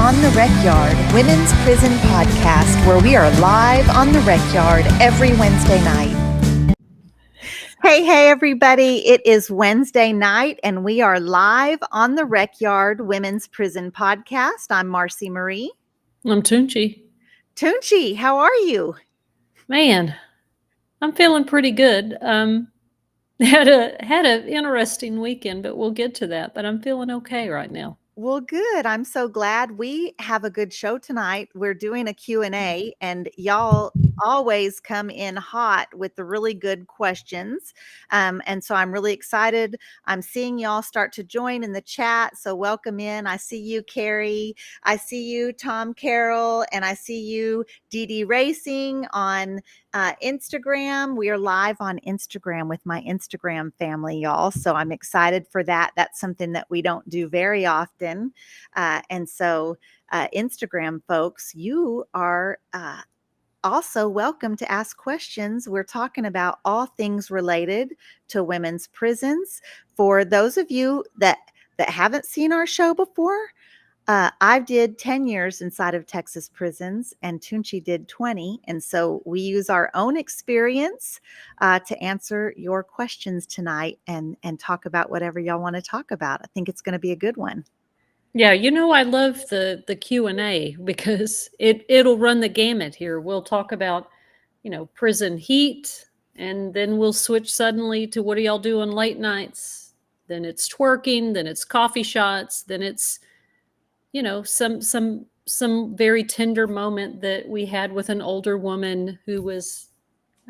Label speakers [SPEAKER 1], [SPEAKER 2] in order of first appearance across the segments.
[SPEAKER 1] On The Recyard, Women's Prison Podcast, where we are live on the Recyard every Wednesday night. Hey, everybody. It is Wednesday night, and we are live on the Recyard Women's Prison Podcast. I'm Marci Marie.
[SPEAKER 2] I'm Toonchi.
[SPEAKER 1] Toonchi, how are you?
[SPEAKER 2] Man, I'm feeling pretty good. Had an interesting weekend, but we'll get to that. But I'm feeling okay right now.
[SPEAKER 1] Well, good. I'm so glad we have a good show tonight. We're doing a Q&A, and y'all always come in hot with the really good questions. And so I'm really excited. I'm seeing y'all start to join in the chat. So welcome in. I see you, Carrie. I see you, Tom Carroll, and I see you, Dee Racing on Instagram. We are live on Instagram with my Instagram family, y'all. So I'm excited for that. That's something that we don't do very often. And so Instagram folks, you are also welcome to ask questions. We're talking about all things related to women's prisons. For those of you that haven't seen our show before, I did 10 years inside of Texas prisons, and Toonchi did 20. And so we use our own experience to answer your questions tonight and talk about whatever y'all want to talk about. I think it's going to be a good one.
[SPEAKER 2] Yeah, I love the Q&A because it'll run the gamut here. We'll talk about, prison heat, and then we'll switch suddenly to what do y'all do on late nights? Then it's twerking, then it's coffee shots, then it's some very tender moment that we had with an older woman who was,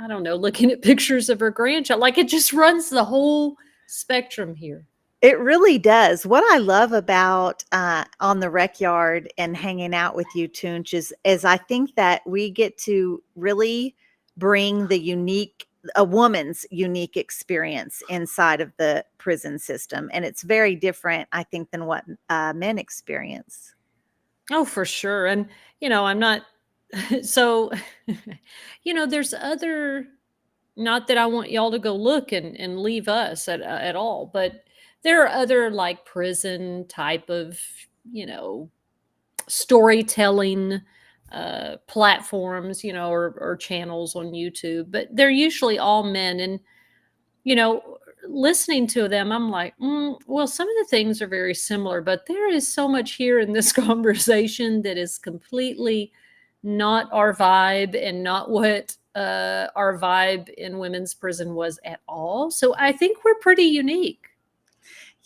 [SPEAKER 2] I don't know, looking at pictures of her grandchild. Like, it just runs the whole spectrum here.
[SPEAKER 1] It really does. What I love about On the Recyard and hanging out with you, Toonch, is I think that we get to really bring a woman's unique experience inside of the prison system. And it's very different, I think, than what men experience.
[SPEAKER 2] Oh, for sure. And, I'm not, so, there's other, not that I want y'all to go look and leave us at all, but there are other like prison type of, storytelling platforms, or channels on YouTube, but they're usually all men. And, listening to them, I'm like, well, some of the things are very similar, but there is so much here in this conversation that is completely not our vibe and not what our vibe in women's prison was at all. So I think we're pretty unique.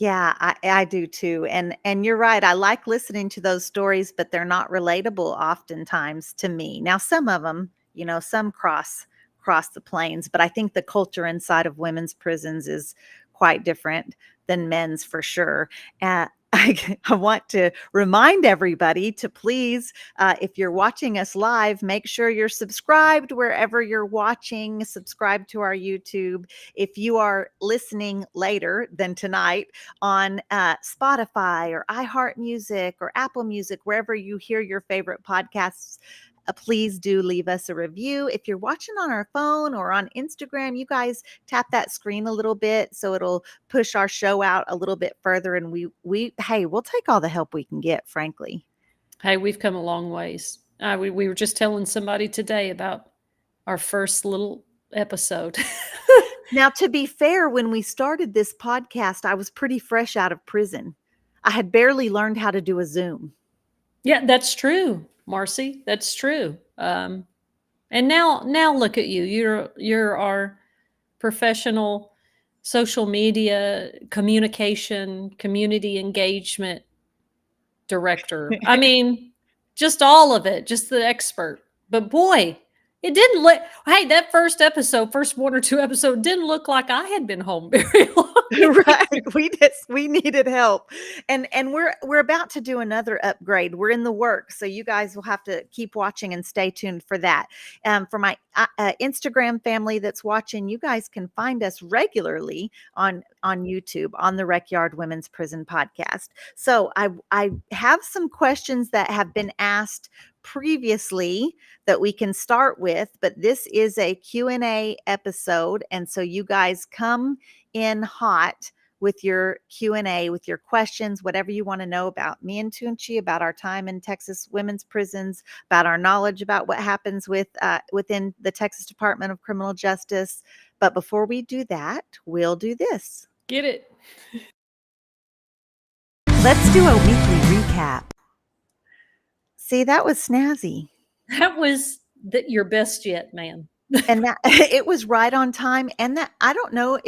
[SPEAKER 1] Yeah, I do too. And you're right. I like listening to those stories, but they're not relatable oftentimes to me. Now, some of them, some cross the planes, but I think the culture inside of women's prisons is quite different than men's for sure. I want to remind everybody to please, if you're watching us live, make sure you're subscribed wherever you're watching. Subscribe to our YouTube. If you are listening later than tonight on Spotify or iHeartMusic or Apple Music, wherever you hear your favorite podcasts, please do leave us a review. If you're watching on our phone or on Instagram, you guys tap that screen a little bit so it'll push our show out a little bit further. And we'll take all the help we can get, frankly.
[SPEAKER 2] Hey, we've come a long ways. We were just telling somebody today about our first little episode.
[SPEAKER 1] Now, to be fair, when we started this podcast, I was pretty fresh out of prison. I had barely learned how to do a Zoom.
[SPEAKER 2] Yeah, that's true, Marci. That's true. And now look at you. You're our professional social media communication, community engagement director. I mean, just all of it, just the expert. But boy, it didn't look, hey, that first one or two episodes didn't look like I had been home very long.
[SPEAKER 1] Right. We needed help. And we're about to do another upgrade. We're in the works. So you guys will have to keep watching and stay tuned for that. For my Instagram family that's watching, you guys can find us regularly on YouTube on the Recyard Women's Prison Podcast. So I have some questions that have been asked previously that we can start with, but this is a Q&A episode. And so you guys come in hot with your Q&A, with your questions, whatever you want to know about me and Toonchi, about our time in Texas women's prisons, about our knowledge about what happens within the Texas Department of Criminal Justice. But before we do that, we'll do this.
[SPEAKER 2] Get it?
[SPEAKER 1] Let's do a weekly recap. See, that was snazzy.
[SPEAKER 2] That was your best yet, man.
[SPEAKER 1] And that it was right on time. And that I don't know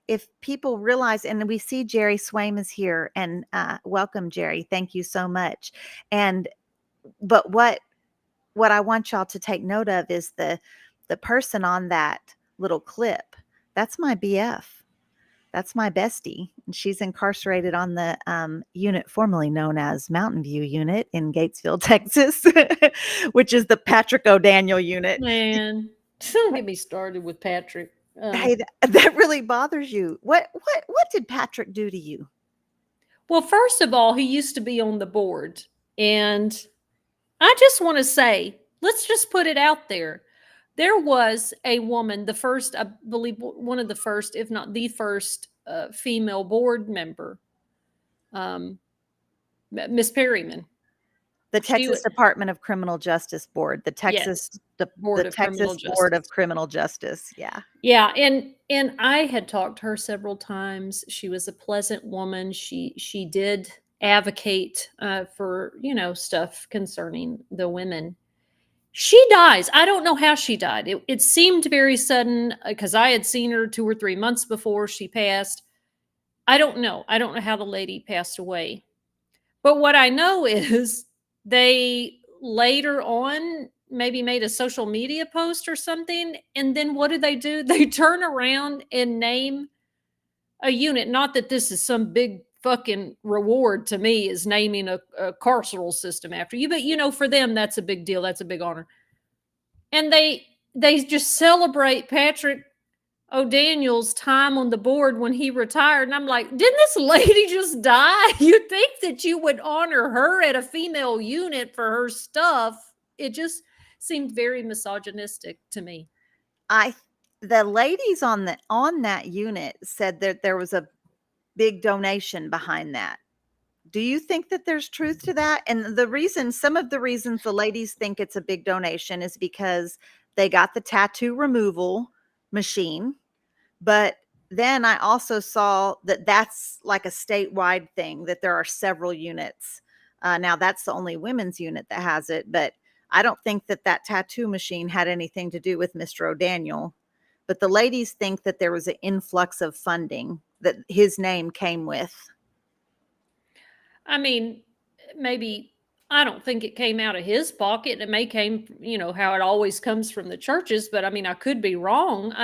[SPEAKER 1] if people realize, and we see Jerry Swaim is here, and welcome, Jerry. Thank you so much. But what I want y'all to take note of is the person on that little clip. That's my BF. That's my bestie. And she's incarcerated on the unit formerly known as Mountain View Unit in Gatesville, Texas, which is the Patrick O'Daniel unit.
[SPEAKER 2] Man, don't get me started with Patrick.
[SPEAKER 1] Hey, that really bothers you. What did Patrick do to you?
[SPEAKER 2] Well, first of all, he used to be on the board. And I just want to say, let's just put it out there. There was a woman, the first, I believe, one of the first, if not the first, female board member, Miss Perryman.
[SPEAKER 1] The Texas Department of Criminal Justice Board, the Texas Board of Criminal Justice. Yeah.
[SPEAKER 2] Yeah, and I had talked to her several times. She was a pleasant woman. She did advocate for, stuff concerning the women. She dies. I don't know how she died. It seemed very sudden because I had seen her 2 or 3 months before she passed. I don't know. I don't know how the lady passed away. But what I know is they later on maybe made a social media post or something. And then what did they do? They turn around and name a unit. Not that this is some big fucking reward to me, is naming a carceral system after you, but for them that's a big deal. That's a big honor. And they just celebrate Patrick O'Daniel's time on the board when he retired. And I'm like, didn't this lady just die? You'd think that you would honor her at a female unit for her stuff. It just seemed very misogynistic to me.
[SPEAKER 1] The ladies on that unit said that there was a big donation behind that. Do you think that there's truth to that? And some of the reasons the ladies think it's a big donation is because they got the tattoo removal machine. But then I also saw that that's like a statewide thing, that there are several units. Now that's the only women's unit that has it, but I don't think that tattoo machine had anything to do with Mr. O'Daniel. But the ladies think that there was an influx of funding that his name came with.
[SPEAKER 2] I mean, maybe, I don't think it came out of his pocket. It may came, how it always comes from the churches, but I could be wrong.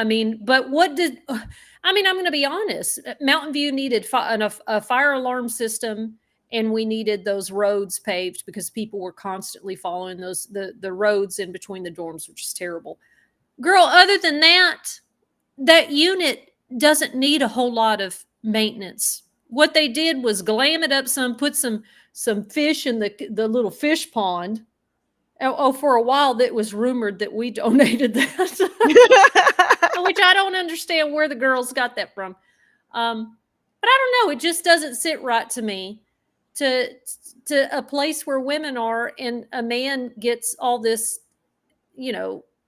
[SPEAKER 2] But I'm going to be honest. Mountain View needed a fire alarm system, and we needed those roads paved because people were constantly following the roads in between the dorms, which is terrible. Girl, other than that unit doesn't need a whole lot of maintenance. What they did was glam it up some, put some fish in the little fish pond. For a while, that was rumored that we donated that, which I don't understand where the girls got that from. But I don't know. It just doesn't sit right to me to a place where women are and a man gets all this,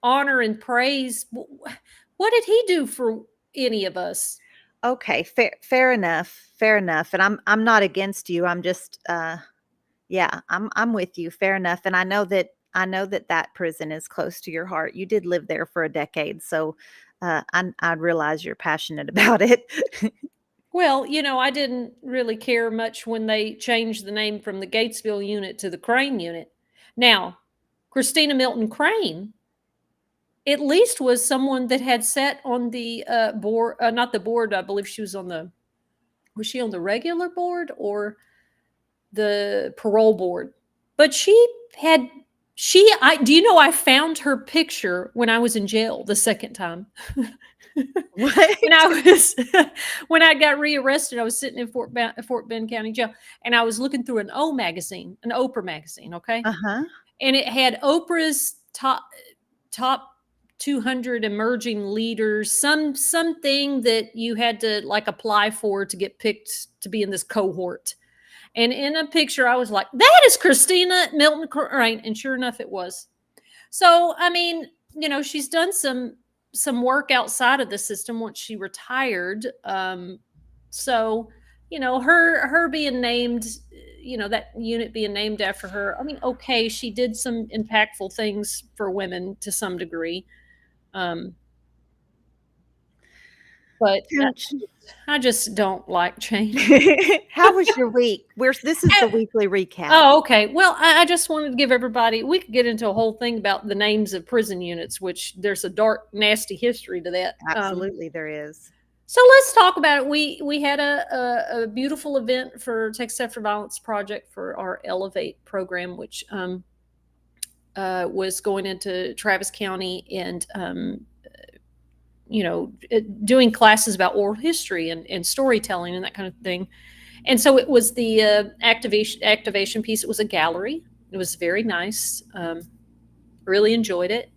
[SPEAKER 2] honor and praise. What did he do for any of us?
[SPEAKER 1] Okay, fair enough. And I'm not against you. I'm just I'm with you. Fair enough. And I know that prison is close to your heart. You did live there for a decade, so I realize you're passionate about it.
[SPEAKER 2] Well, I didn't really care much when they changed the name from the Gatesville unit to the Crane unit. Now, Christina Milton Crane at least was someone that had sat on the board, not the board. I believe she was she on the regular board or the parole board? But I found her picture when I was in jail the second time.
[SPEAKER 1] What?
[SPEAKER 2] When I got rearrested, I was sitting in Fort Bend County Jail, and I was looking through an Oprah magazine, okay?
[SPEAKER 1] Uh-huh.
[SPEAKER 2] And it had Oprah's top 200 emerging leaders, something that you had to like apply for to get picked to be in this cohort. And in a picture, I was like, that is Christina Milton, right? And sure enough, it was. So, I mean, she's done some work outside of the system once she retired. So, her being named, that unit being named after her. I mean, okay, she did some impactful things for women to some degree. But I just don't like change.
[SPEAKER 1] How was your week? This is the weekly recap.
[SPEAKER 2] Oh, okay. Well, I just wanted to give everybody, we could get into a whole thing about the names of prison units, which there's a dark, nasty history to that.
[SPEAKER 1] Absolutely, there is.
[SPEAKER 2] So let's talk about it. We had a beautiful event for Texas After Violence Project for our Elevate program, which was going into Travis County and doing classes about oral history and storytelling and that kind of thing. And so it was the activation piece. It was a gallery. It was very nice. Really enjoyed it.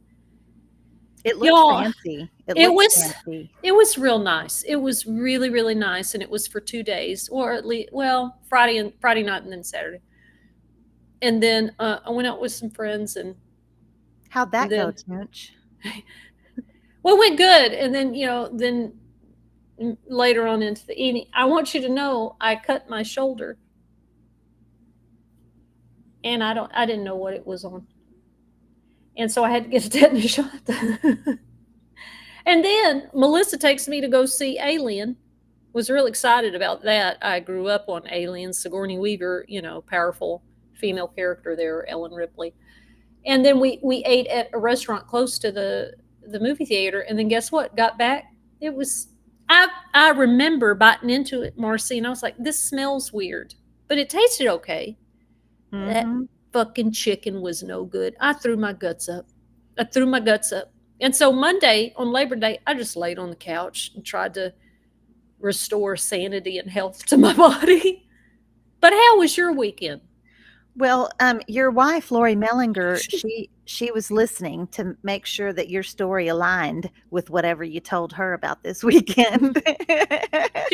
[SPEAKER 1] It looked fancy.
[SPEAKER 2] It was real nice. It was really, really nice. And it was for 2 days, or at least, Friday night and then Saturday. And then I went out with some friends. And
[SPEAKER 1] how'd that go, Toonch?
[SPEAKER 2] Well, it went good. And then, then later on into the evening, I want you to know I cut my shoulder. And I didn't know what it was on. And so I had to get a tetanus shot. And then Melissa takes me to go see Alien. Was real excited about that. I grew up on Alien. Sigourney Weaver, powerful female character there, Ellen Ripley. And then we ate at a restaurant close to the movie theater. And then guess what? Got back. It was, I remember biting into it, Marci, and I was like, this smells weird. But it tasted okay. Mm-hmm. That fucking chicken was no good. I threw my guts up. And so Monday, on Labor Day, I just laid on the couch and tried to restore sanity and health to my body. But how was your weekend?
[SPEAKER 1] Well, your wife, Lori Mellinger, she was listening to make sure that your story aligned with whatever you told her about this weekend.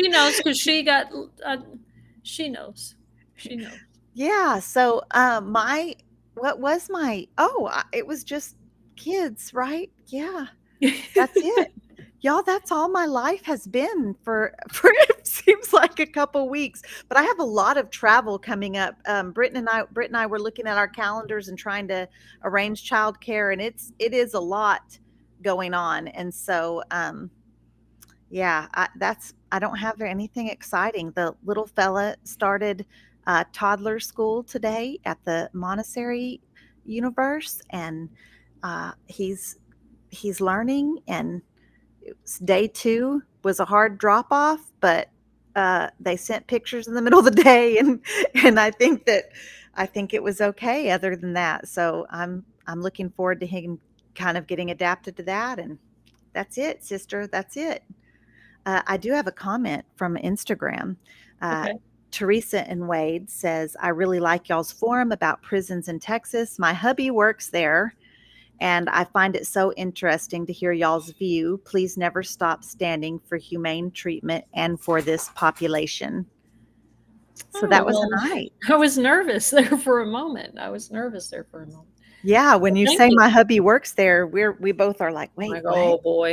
[SPEAKER 2] She knows because she knows.
[SPEAKER 1] Yeah. So, it was just kids, right? Yeah. That's it. Y'all, that's all my life has been for it seems like a couple weeks. But I have a lot of travel coming up. Britt and I were looking at our calendars and trying to arrange childcare, and it is a lot going on. And so, yeah, I don't have anything exciting. The little fella started toddler school today at the Montessori Universe, and he's learning, and day 2 was a hard drop off, but they sent pictures in the middle of the day, and I think it was okay other than that. So I'm looking forward to him kind of getting adapted to that, and that's it, sister. That's it. I do have a comment from Instagram.
[SPEAKER 2] Okay.
[SPEAKER 1] Teresa and Wade says, I really like y'all's forum about prisons in Texas. My hubby works there, and I find it so interesting to hear y'all's view. Please never stop standing for humane treatment and for this population. So that was a night.
[SPEAKER 2] I was nervous there for a moment.
[SPEAKER 1] Yeah, when you say my hubby works there, we both are like, wait,
[SPEAKER 2] oh boy.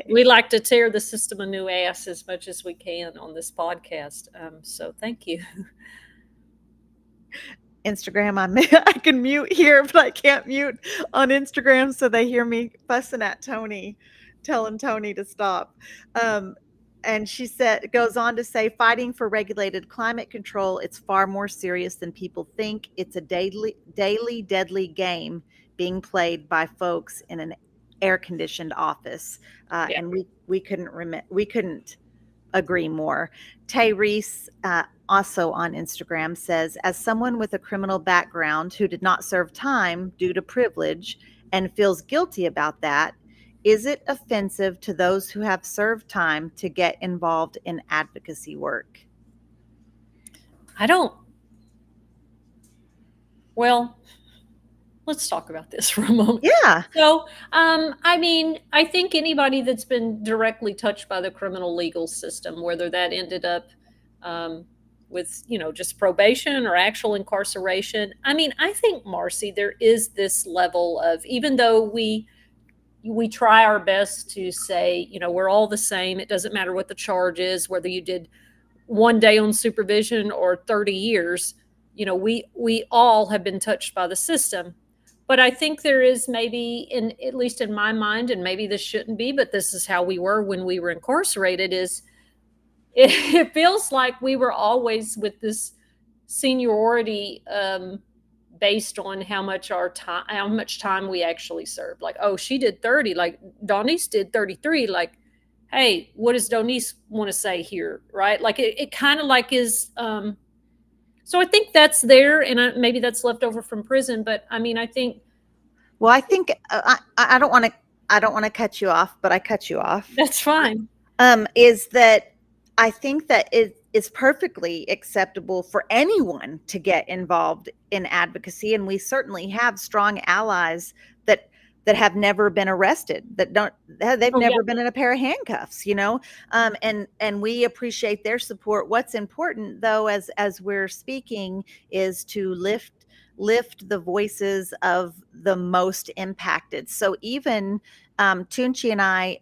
[SPEAKER 2] We like to tear the system a new ass as much as we can on this podcast. So thank you.
[SPEAKER 1] Instagram, I can mute here, but I can't mute on Instagram, so they hear me fussing at Tony, telling Tony to stop. And she goes on to say, fighting for regulated climate control, it's far more serious than people think. It's a daily deadly game being played by folks in an air-conditioned office. Yeah. And we couldn't agree more. Tay Reese, also on Instagram, says, as someone with a criminal background who did not serve time due to privilege and feels guilty about that, is it offensive to those who have served time to get involved in advocacy work?
[SPEAKER 2] Well, let's talk about this for a moment.
[SPEAKER 1] Yeah.
[SPEAKER 2] So, I mean, I think anybody that's been directly touched by the criminal legal system, whether that ended up um, with, just probation or actual incarceration, I mean, I think, Marcy, there is this level of, even though we try our best to say, we're all the same. It doesn't matter what the charge is, whether you did 1 day on supervision or 30 years. We all have been touched by the system. But I think there is maybe, at least in my mind, and maybe this shouldn't be, but this is how we were when we were incarcerated, is it feels like we were always with this seniority based on how much time we actually served. Like, oh, she did 30, like Donice did 33, like, hey, what does Donice want to say here, right? Like it kind of like is so I think that's there, and maybe that's left over from prison, but I mean, I think.
[SPEAKER 1] Well, I think I don't want to cut you off, but I cut you off.
[SPEAKER 2] That's fine.
[SPEAKER 1] Is that I think that it is perfectly acceptable for anyone to get involved in advocacy, and we certainly have strong allies that have never been arrested, they've
[SPEAKER 2] Oh,
[SPEAKER 1] never
[SPEAKER 2] yeah.
[SPEAKER 1] been in a pair of handcuffs, and we appreciate their support. What's important, though, as we're speaking, is to lift the voices of the most impacted. So even Toonchi and I,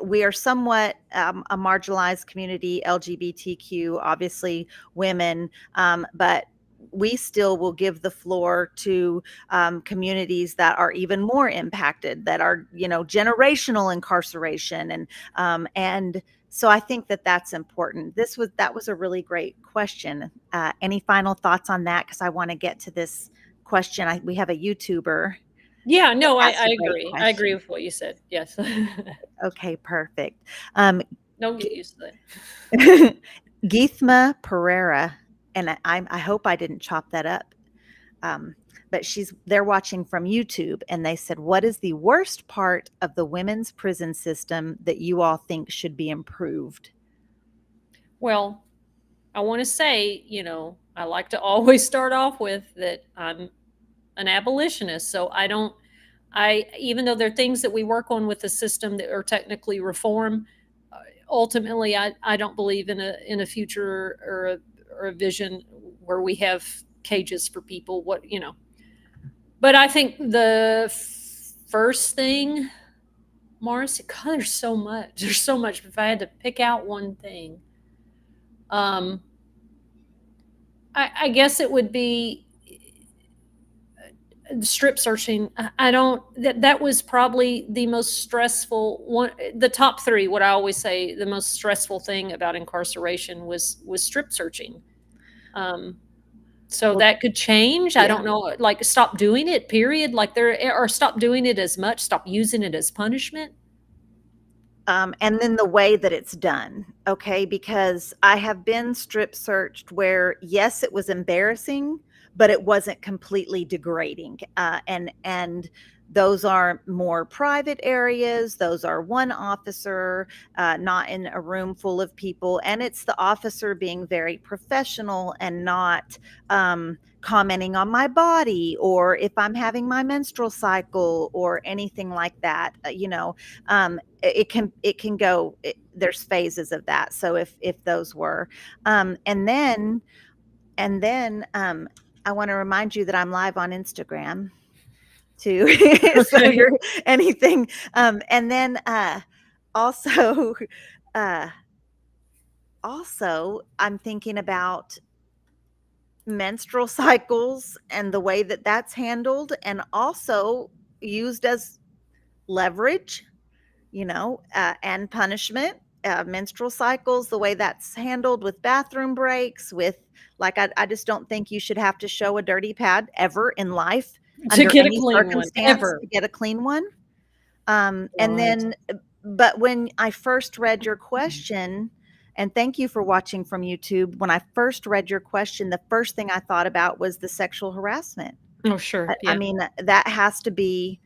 [SPEAKER 1] we are somewhat a marginalized community, LGBTQ, obviously women, but we still will give the floor to communities that are even more impacted, that are, generational incarceration, and so I think that that's important. That was a really great question. Any final thoughts on that? Because I want to get to this question. We have a YouTuber.
[SPEAKER 2] Yeah, no, I
[SPEAKER 1] That's a great
[SPEAKER 2] agree. I agree
[SPEAKER 1] question.
[SPEAKER 2] with what you said. Yes.
[SPEAKER 1] Okay, perfect. Um,
[SPEAKER 2] Don't get used to that.
[SPEAKER 1] Geethma Pereira, and I hope I didn't chop that up. But they're watching from YouTube, and they said, "What is the worst part of the women's prison system that you all think should be improved?"
[SPEAKER 2] Well, I want to say, I like to always start off with that I'm an abolitionist. So even though there are things that we work on with the system that are technically reform, ultimately, I don't believe in a future or a vision where we have cages for people. But I think the first thing, Morris, God, there's so much. There's so much. If I had to pick out one thing, um, I guess it would be strip searching. I don't. That was probably the most stressful one. The top three. What I always say, the most stressful thing about incarceration was strip searching. So
[SPEAKER 1] Well,
[SPEAKER 2] that could change. I
[SPEAKER 1] yeah.
[SPEAKER 2] don't know. Like, stop doing it. Period. Like, or stop doing it as much. Stop using it as punishment.
[SPEAKER 1] And then the way that it's done, okay? Because I have been strip searched where, yes, it was embarrassing, but it wasn't completely degrading. And those are more private areas. Those are one officer, not in a room full of people. And it's the officer being very professional and not commenting on my body, or if I'm having my menstrual cycle or anything like that. It can go, there's phases of that. So if those were and then I want to remind you that I'm live on Instagram too. So
[SPEAKER 2] Okay.
[SPEAKER 1] you're anything, and then also uh also I'm thinking about menstrual cycles and the way that that's handled, and also used as leverage, and punishment. Menstrual cycles, the way that's handled with bathroom breaks, I just don't think you should have to show a dirty pad ever in life
[SPEAKER 2] To
[SPEAKER 1] under
[SPEAKER 2] get a
[SPEAKER 1] any
[SPEAKER 2] clean one,
[SPEAKER 1] circumstance
[SPEAKER 2] ever.
[SPEAKER 1] to get a clean one. And
[SPEAKER 2] What?
[SPEAKER 1] then, but when I first read your question, and thank you for watching from YouTube, when I first read your question, the first thing I thought about was the sexual harassment.
[SPEAKER 2] Oh, sure.
[SPEAKER 1] I
[SPEAKER 2] Yeah.
[SPEAKER 1] mean, that has to be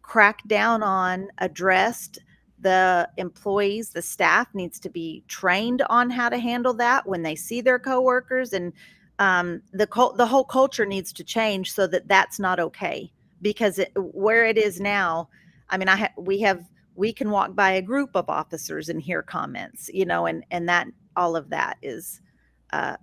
[SPEAKER 1] cracked down on, addressed. The employees, the staff needs to be trained on how to handle that when they see their coworkers. And The whole culture needs to change so that that's not okay, because where it is now, I mean, we can walk by a group of officers and hear comments, and that all of that is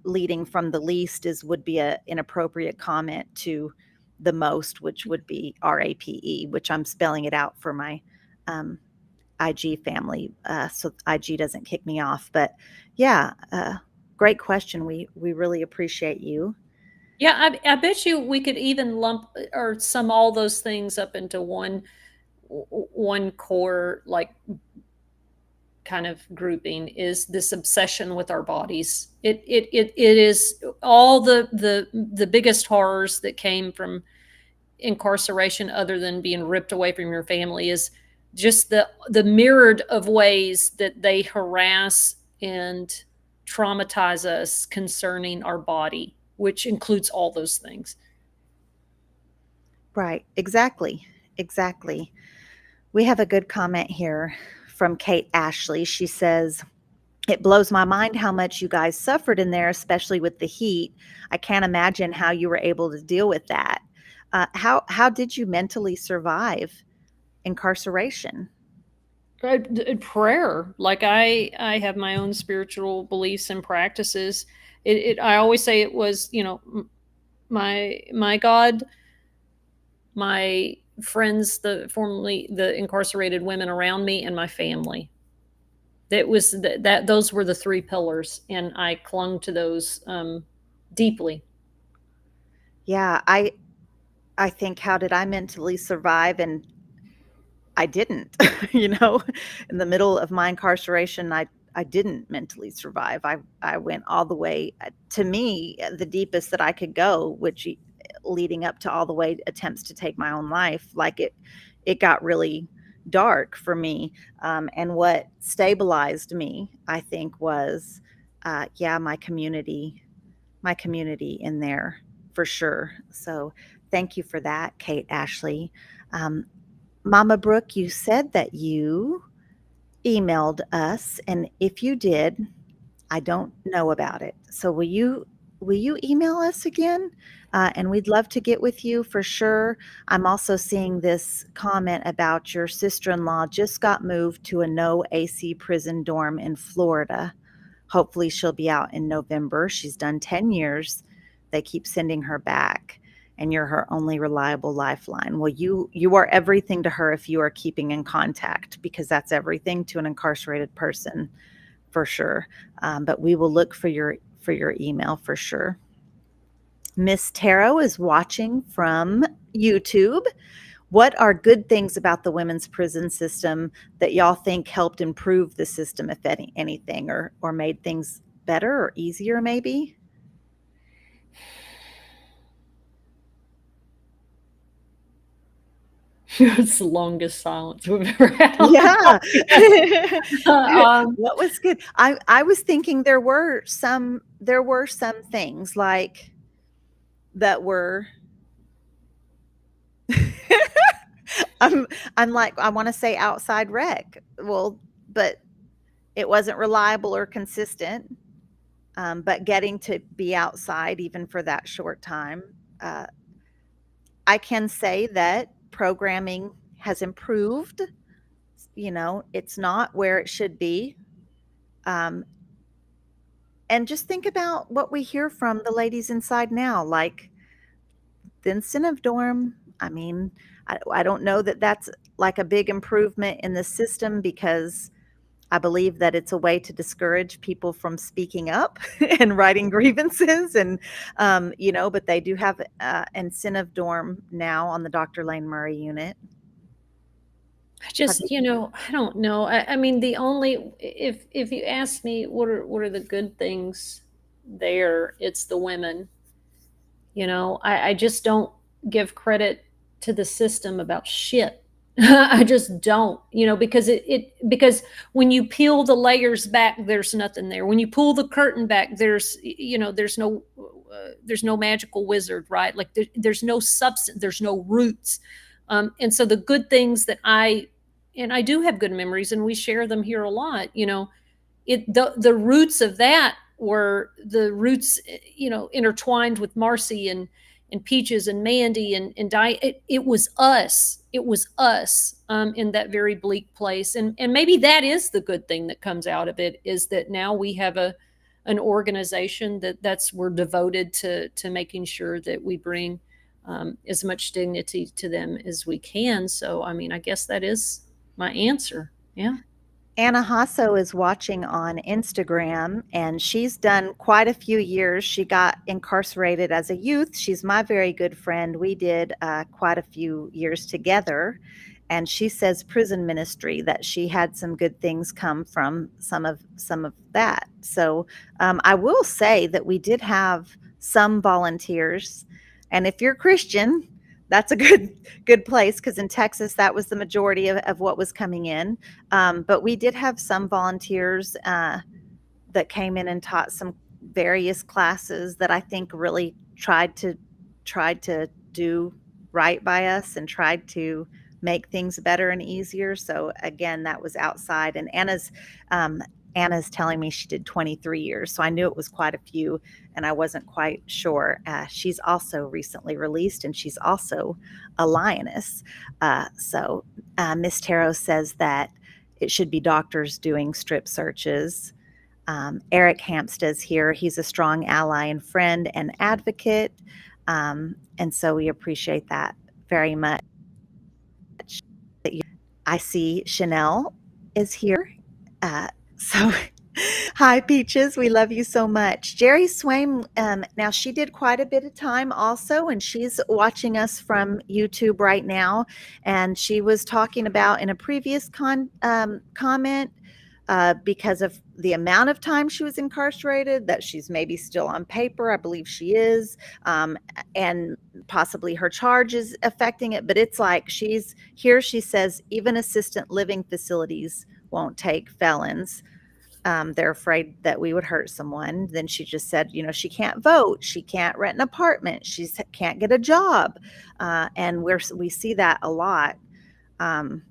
[SPEAKER 1] leading from the least is would be a inappropriate comment to the most, which would be RAPE, which I'm spelling it out for my um, IG family, so IG doesn't kick me off. But yeah, great question. We really appreciate you.
[SPEAKER 2] Yeah, I bet you we could even lump or sum all those things up into one core, like, kind of grouping, is this obsession with our bodies. It is all the biggest horrors that came from incarceration, other than being ripped away from your family, is just the myriad of ways that they harass and traumatize us concerning our body, which includes all those things.
[SPEAKER 1] Right, exactly, exactly. We have a good comment here from Kate Ashley. She says, "It blows my mind how much you guys suffered in there, especially with the heat. I can't imagine how you were able to deal with that. How did you mentally survive incarceration?"
[SPEAKER 2] Prayer, like, I have my own spiritual beliefs and practices. I always say it was, my God, my friends, the formerly the incarcerated women around me, and my family. That was that those were the three pillars, and I clung to those deeply.
[SPEAKER 1] Yeah, I think, how did I mentally survive? And I didn't, you know, in the middle of my incarceration, I didn't mentally survive. I went all the way, to me, the deepest that I could go, which leading up to all the way attempts to take my own life. Like it got really dark for me. And what stabilized me, I think, was, yeah, my community in there for sure. So thank you for that, Kate Ashley. Um, Mama Brooke, you said that you emailed us, and if you did, I don't know about it. So will you email us again? And we'd love to get with you for sure. I'm also seeing this comment about your sister-in-law just got moved to a no AC prison dorm in Florida. Hopefully she'll be out in November. She's done 10 years. They keep sending her back, and you're her only reliable lifeline. Well, you are everything to her if you are keeping in contact, because that's everything to an incarcerated person for sure. But we will look for your email for sure. Miss Tarot is watching from YouTube. What are good things about the women's prison system that y'all think helped improve the system, if anything, or made things better or easier, maybe?
[SPEAKER 2] It's the longest silence we've ever had on
[SPEAKER 1] Yeah.
[SPEAKER 2] the podcast.
[SPEAKER 1] What was good? I was thinking there were some things like that were I'm I'm like, I wanna say outside rec. Well, but it wasn't reliable or consistent, but getting to be outside even for that short time. Uh, I can say that programming has improved. It's not where it should be. Um, and just think about what we hear from the ladies inside now, like the incentive dorm. I mean, I don't know that that's like a big improvement in the system, because I believe that it's a way to discourage people from speaking up and writing grievances, but they do have incentive dorm now on the Dr. Lane Murray unit.
[SPEAKER 2] I
[SPEAKER 1] Have
[SPEAKER 2] just,
[SPEAKER 1] you?
[SPEAKER 2] I don't know. I mean, the only, if you ask me what are the good things there, it's the women. I just don't give credit to the system about shit. I just don't, because when you peel the layers back, there's nothing there. When you pull the curtain back, there's no magical wizard, right? Like, there's no substance, there's no roots. And so the good things and I do have good memories, and we share them here a lot. The roots of that were the roots, intertwined with Marci and Peaches and Mandy and Di. It was us. It was us, in that very bleak place. And maybe that is the good thing that comes out of it, is that now we have an organization that's we're devoted to making sure that we bring as much dignity to them as we can. So, I mean, I guess that is my answer. Yeah.
[SPEAKER 1] Anna Hasso is watching on Instagram, and she's done quite a few years. She got incarcerated as a youth. She's my very good friend. We did quite a few years together. And she says prison ministry, that she had some good things come from some of that. So I will say that we did have some volunteers. And if you're Christian, that's a good place, because in Texas that was the majority of what was coming in. But we did have some volunteers that came in and taught some various classes that I think really tried to do right by us and tried to make things better and easier. So again, that was outside. And Anna's telling me she did 23 years, so I knew it was quite a few, and I wasn't quite sure. She's also recently released, and she's also a lioness. So Miss Tarot says that it should be doctors doing strip searches. Eric Hampstead's here. He's a strong ally and friend and advocate. And so we appreciate that very much. I see Chanel is here. So hi, Peaches. We love you so much. Jerry Swain, now she did quite a bit of time also, and she's watching us from YouTube right now. And she was talking about in a previous comment, because of the amount of time she was incarcerated, that she's maybe still on paper. I believe she is, and possibly her charge is affecting it. But it's like she's here. She says even assisted living facilities won't take felons. They're afraid that we would hurt someone. Then she just said, she can't vote. She can't rent an apartment. She can't get a job. And we see that a lot. And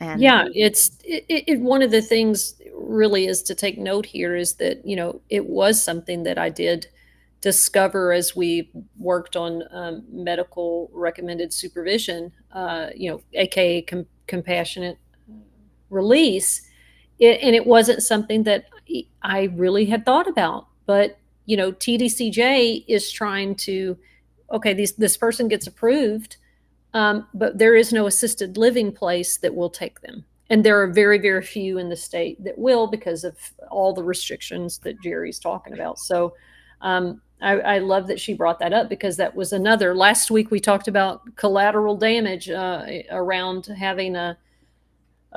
[SPEAKER 2] Yeah, one of the things really is to take note here is that, it was something that I did discover as we worked on medical recommended supervision, aka compassionate release. And it wasn't something that I really had thought about. But, TDCJ is trying to, okay, this person gets approved, but there is no assisted living place that will take them. And there are very, very few in the state that will, because of all the restrictions that Jerry's talking about. So I love that she brought that up, because that was another. Last week we talked about collateral damage around having a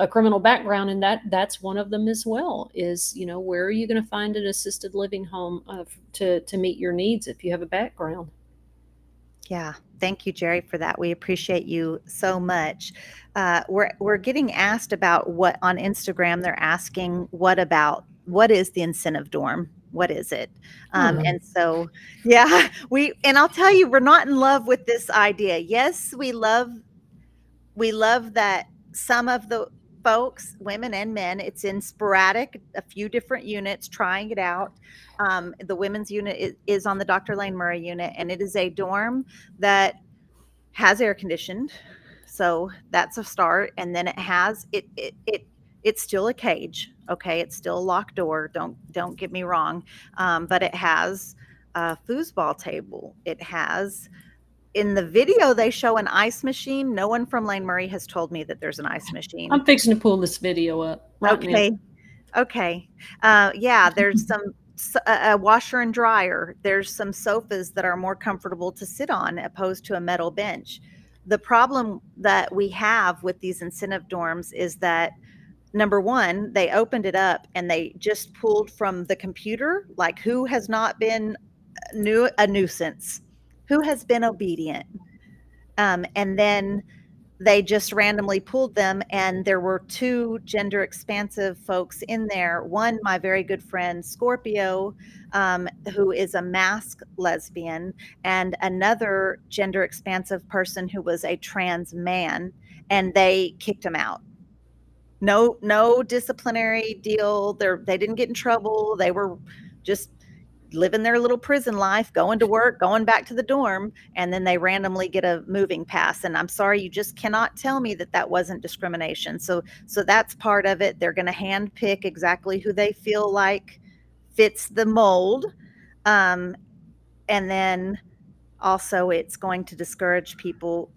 [SPEAKER 2] criminal background, and that's one of them as well. Is, where are you going to find an assisted living home to meet your needs if you have a background?
[SPEAKER 1] yeah, thank you, Jerry, for that. We appreciate you so much. We're getting asked about what on Instagram. They're asking what is the incentive dorm? What is it? And so, yeah, and I'll tell you, we're not in love with this idea. Yes, we love that some of the folks, women and men, it's in sporadic, a few different units trying it out. The women's unit is on the Dr. Lane Murray unit, and it is a dorm that has air conditioned. So that's a start. And then it has it's still a cage. Okay. It's still a locked door. Don't get me wrong. But it has a foosball table. It has, in the video, they show an ice machine. No one from Lane Murray has told me that there's an ice machine.
[SPEAKER 2] I'm fixing to pull this video up right
[SPEAKER 1] okay.
[SPEAKER 2] now.
[SPEAKER 1] Okay. Yeah, there's a washer and dryer. There's some sofas that are more comfortable to sit on opposed to a metal bench. The problem that we have with these incentive dorms is that, number one, they opened it up and they just pulled from the computer, like who has not been a nuisance, who has been obedient. And then they just randomly pulled them, and there were two gender expansive folks in there. One, my very good friend Scorpio, who is a mask lesbian, and another gender expansive person who was a trans man, and they kicked him out. No disciplinary deal. They didn't get in trouble. They were just living their little prison life, going to work, going back to the dorm, and then they randomly get a moving pass. And I'm sorry, you just cannot tell me that that wasn't discrimination. So that's part of it. They're going to hand pick exactly who they feel like fits the mold. And then also it's going to discourage people.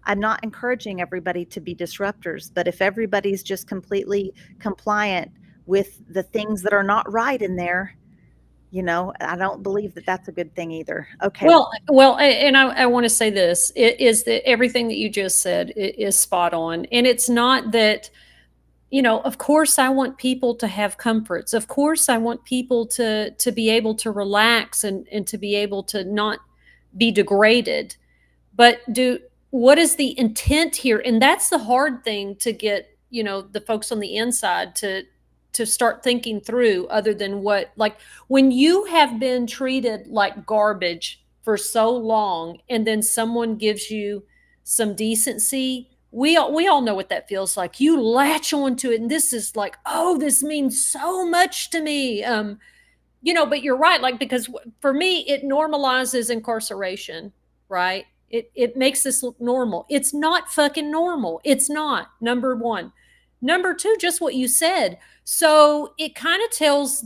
[SPEAKER 1] I'm not encouraging everybody to be disruptors, but if everybody's just completely compliant with the things that are not right in there, I don't believe that that's a good thing either. Okay.
[SPEAKER 2] Well, and I want to say this is that everything that you just said is spot on. And it's not that, of course I want people to have comforts. Of course I want people to be able to relax and to be able to not be degraded. But what is the intent here? And that's the hard thing to get, the folks on the inside to start thinking through, other than when you have been treated like garbage for so long and then someone gives you some decency, we all know what that feels like. You latch onto it and this is like, oh, this means so much to me. But you're right, because for me, it normalizes incarceration, right? It makes this look normal. It's not fucking normal. It's not, number one. Number two, just what you said. So it kind of tells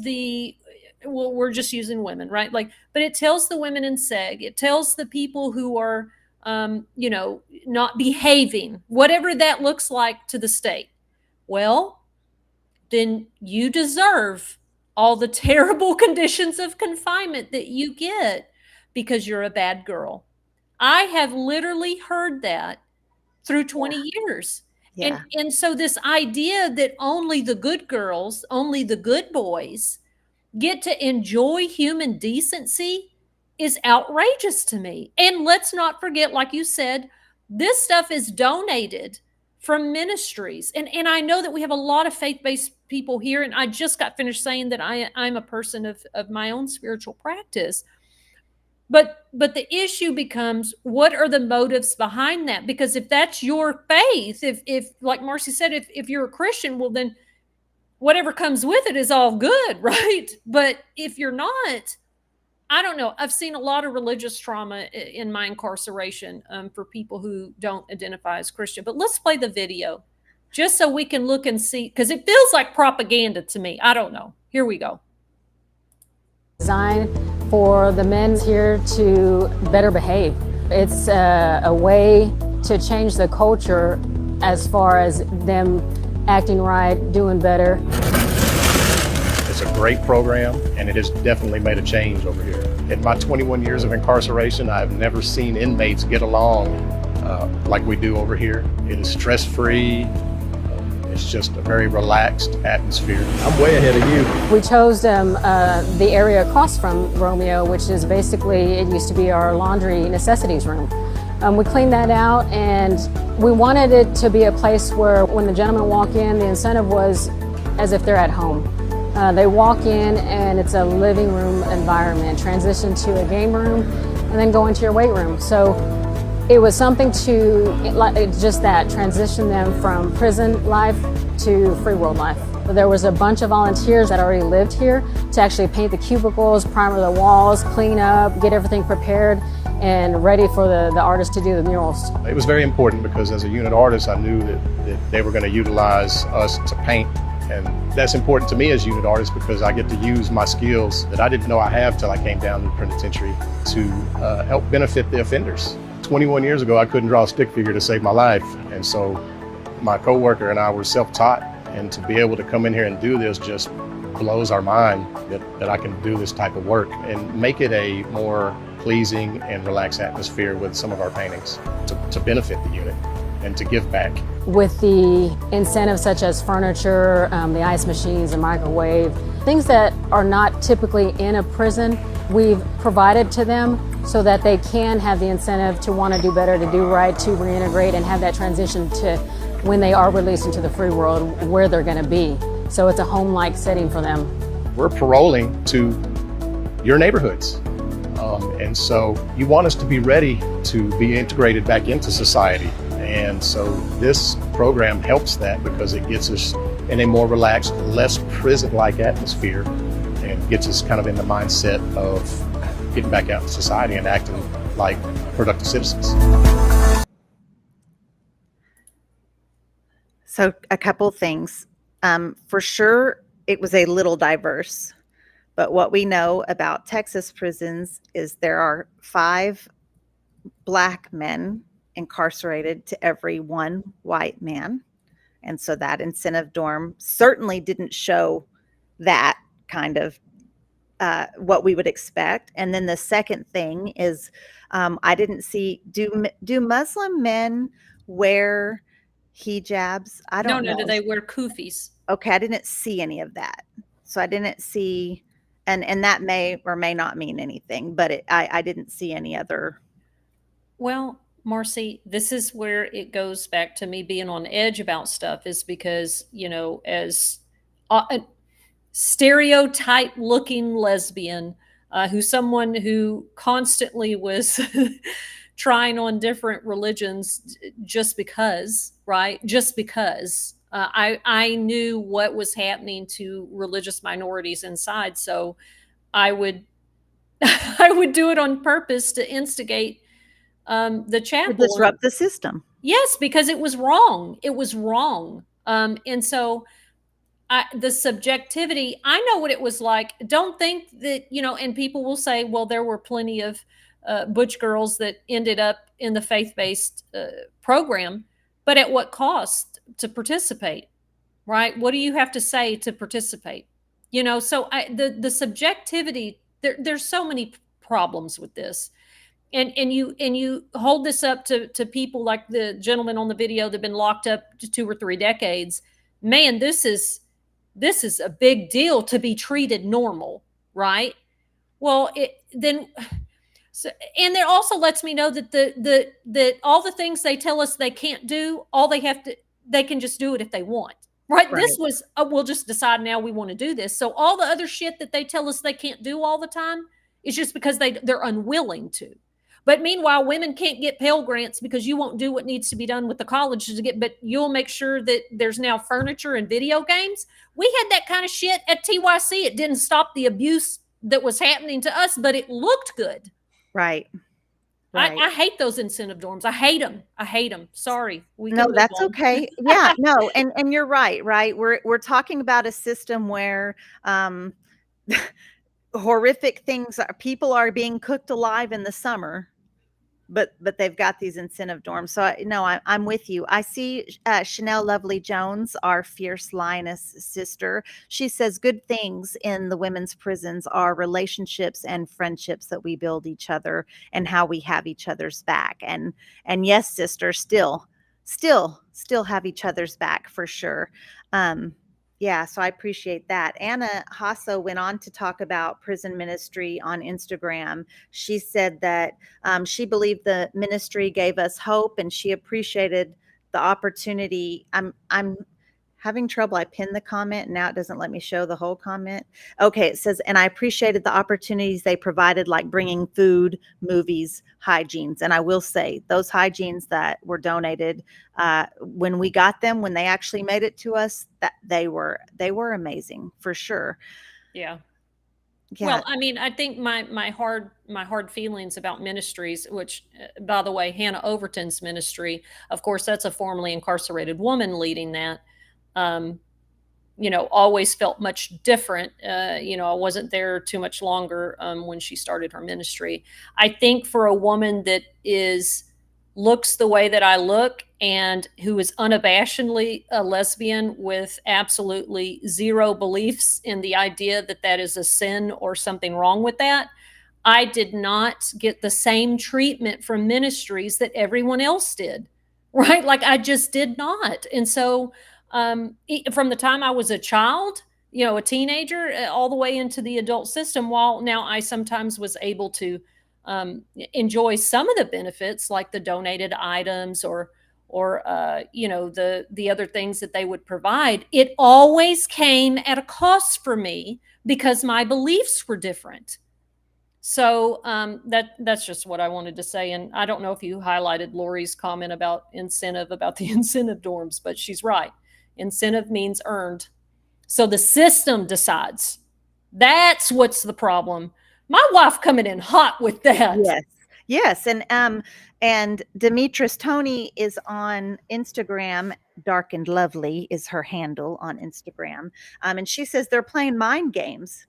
[SPEAKER 2] we're just using women, right? But it tells the women in SEG, it tells the people who are, not behaving, whatever that looks like to the state. Well, then you deserve all the terrible conditions of confinement that you get because you're a bad girl. I have literally heard that through 20 years.
[SPEAKER 1] Yeah.
[SPEAKER 2] And so this idea that only the good girls, only the good boys get to enjoy human decency is outrageous to me. And let's not forget, like you said, this stuff is donated from ministries. And I know that we have a lot of faith-based people here. And I just got finished saying that I'm a person of my own spiritual practice. But the issue becomes, what are the motives behind that? Because if that's your faith, if like Marci said, if you're a Christian, well, then whatever comes with it is all good, right? But if you're not, I don't know. I've seen a lot of religious trauma in my incarceration for people who don't identify as Christian. But let's play the video just so we can look and see, because it feels like propaganda to me. I don't know. Here we go.
[SPEAKER 3] Designed for the men here to better behave. It's a way to change the culture as far as them acting right, doing better.
[SPEAKER 4] It's a great program, and it has definitely made a change over here. In my 21 years of incarceration, I've never seen inmates get along like we do over here. It is stress-free. It's just a very relaxed atmosphere. I'm way ahead of you.
[SPEAKER 3] We chose the area across from Romeo, which is basically, it used to be our laundry necessities room. We cleaned that out, and we wanted it to be a place where when the gentlemen walk in, the incentive was as if they're at home. They walk in and it's a living room environment, transition to a game room, and then go into your weight room. So it was something to, just that, transition them from prison life to free world life. There was a bunch of volunteers that already lived here to actually paint the cubicles, primer the walls, clean up, get everything prepared and ready for the artists to do the murals.
[SPEAKER 4] It was very important because as a unit artist, I knew that they were going to utilize us to paint. And that's important to me as unit artist because I get to use my skills that I didn't know I have till I came down to the penitentiary to help benefit the offenders. 21 years ago, I couldn't draw a stick figure to save my life. And so my coworker and I were self-taught. And to be able to come in here and do this just blows our mind that I can do this type of work and make it a more pleasing and relaxed atmosphere with some of our paintings to benefit the unit and to give back.
[SPEAKER 3] With the incentives such as furniture, the ice machines, the microwave, things that are not typically in a prison, we've provided to them so that they can have the incentive to want to do better, to do right, to reintegrate and have that transition to when they are released into the free world, where they're going to be. So it's a home-like setting for them.
[SPEAKER 4] We're paroling to your neighborhoods. And so you want us to be ready to be integrated back into society. And so this program helps that because it gets us in a more relaxed, less prison-like atmosphere and gets us kind of in the mindset of getting back out in society and acting like productive citizens.
[SPEAKER 1] So a couple things. For sure, it was a little diverse. But what we know about Texas prisons is there are 5 Black men incarcerated to every 1 white man. And so that incentive dorm certainly didn't show that kind of what we would expect. And then the second thing is, I didn't see, do Muslim men wear hijabs? I don't
[SPEAKER 2] No,
[SPEAKER 1] know.
[SPEAKER 2] do they wear kufis?
[SPEAKER 1] Okay, I didn't see any of that. So I didn't see, and that may or may not mean anything, but I didn't see any other.
[SPEAKER 2] Well, Marci, this is where it goes back to me being on edge about stuff, is because, as a stereotype looking lesbian, who's someone who constantly was trying on different religions just because, right? Just because I knew what was happening to religious minorities inside. So I would, I would do it on purpose to instigate the
[SPEAKER 1] To
[SPEAKER 2] chapel.
[SPEAKER 1] disrupt the system.
[SPEAKER 2] Yes, because it was wrong. It was wrong. And so the subjectivity, I know what it was like. Don't think that, and people will say, well, there were plenty of butch girls that ended up in the faith-based program, but at what cost to participate, right? What do you have to say to participate? So the subjectivity, there's so many problems with this. And you hold this up to people like the gentleman on the video that have been locked up to 2 or 3 decades. Man, this is a big deal to be treated normal, right? Well, and it also lets me know that that all the things they tell us they can't do, they can just do it if they want, right? This was we'll just decide now we want to do this. So all the other shit that they tell us they can't do all the time is just because they're unwilling to. But meanwhile, women can't get Pell Grants because you won't do what needs to be done with the colleges to get, but you'll make sure that there's now furniture and video games. We had that kind of shit at TYC. It didn't stop the abuse that was happening to us, but it looked good.
[SPEAKER 1] Right.
[SPEAKER 2] I hate those incentive dorms. I hate them. Sorry.
[SPEAKER 1] No, that's okay. Yeah, no. And you're right. We're talking about a system where, horrific things people are being cooked alive in the summer, but they've got these incentive dorms. So I'm with you. I see Chanel Lovely Jones, our fierce lioness sister. She says good things in the women's prisons are relationships and friendships that we build each other and how we have each other's back. And yes, sister, still have each other's back for sure. Yeah, so I appreciate that. Anna Hasso went on to talk about prison ministry on Instagram. She said that she believed the ministry gave us hope and she appreciated the opportunity. I'm having trouble. I pinned the comment. Now it doesn't let me show the whole comment. Okay, it says, and I appreciated the opportunities they provided, like bringing food, movies, hygienes. And I will say those hygienes that were donated, when we got them, when they actually made it to us, that they were amazing for sure.
[SPEAKER 2] Yeah.
[SPEAKER 1] Yeah.
[SPEAKER 2] Well, I mean, I think my hard feelings about ministries, which, by the way, Hannah Overton's ministry, of course, that's a formerly incarcerated woman leading that. Always felt much different. I wasn't there too much longer when she started her ministry. I think for a woman that looks the way that I look and who is unabashedly a lesbian with absolutely zero beliefs in the idea that that is a sin or something wrong with that, I did not get the same treatment from ministries that everyone else did, right? Like I just did not. And so from the time I was a child, a teenager, all the way into the adult system, while now I sometimes was able to enjoy some of the benefits like the donated items or the other things that they would provide, it always came at a cost for me because my beliefs were different. So that's just what I wanted to say. And I don't know if you highlighted Lori's comment about the incentive dorms, but she's right. Incentive means earned. So the system decides That's what's the problem. My wife coming in hot with that.
[SPEAKER 1] Yes. Yes. And Demetris Tony is on Instagram. Dark and Lovely is her handle on Instagram. And she says they're playing mind games.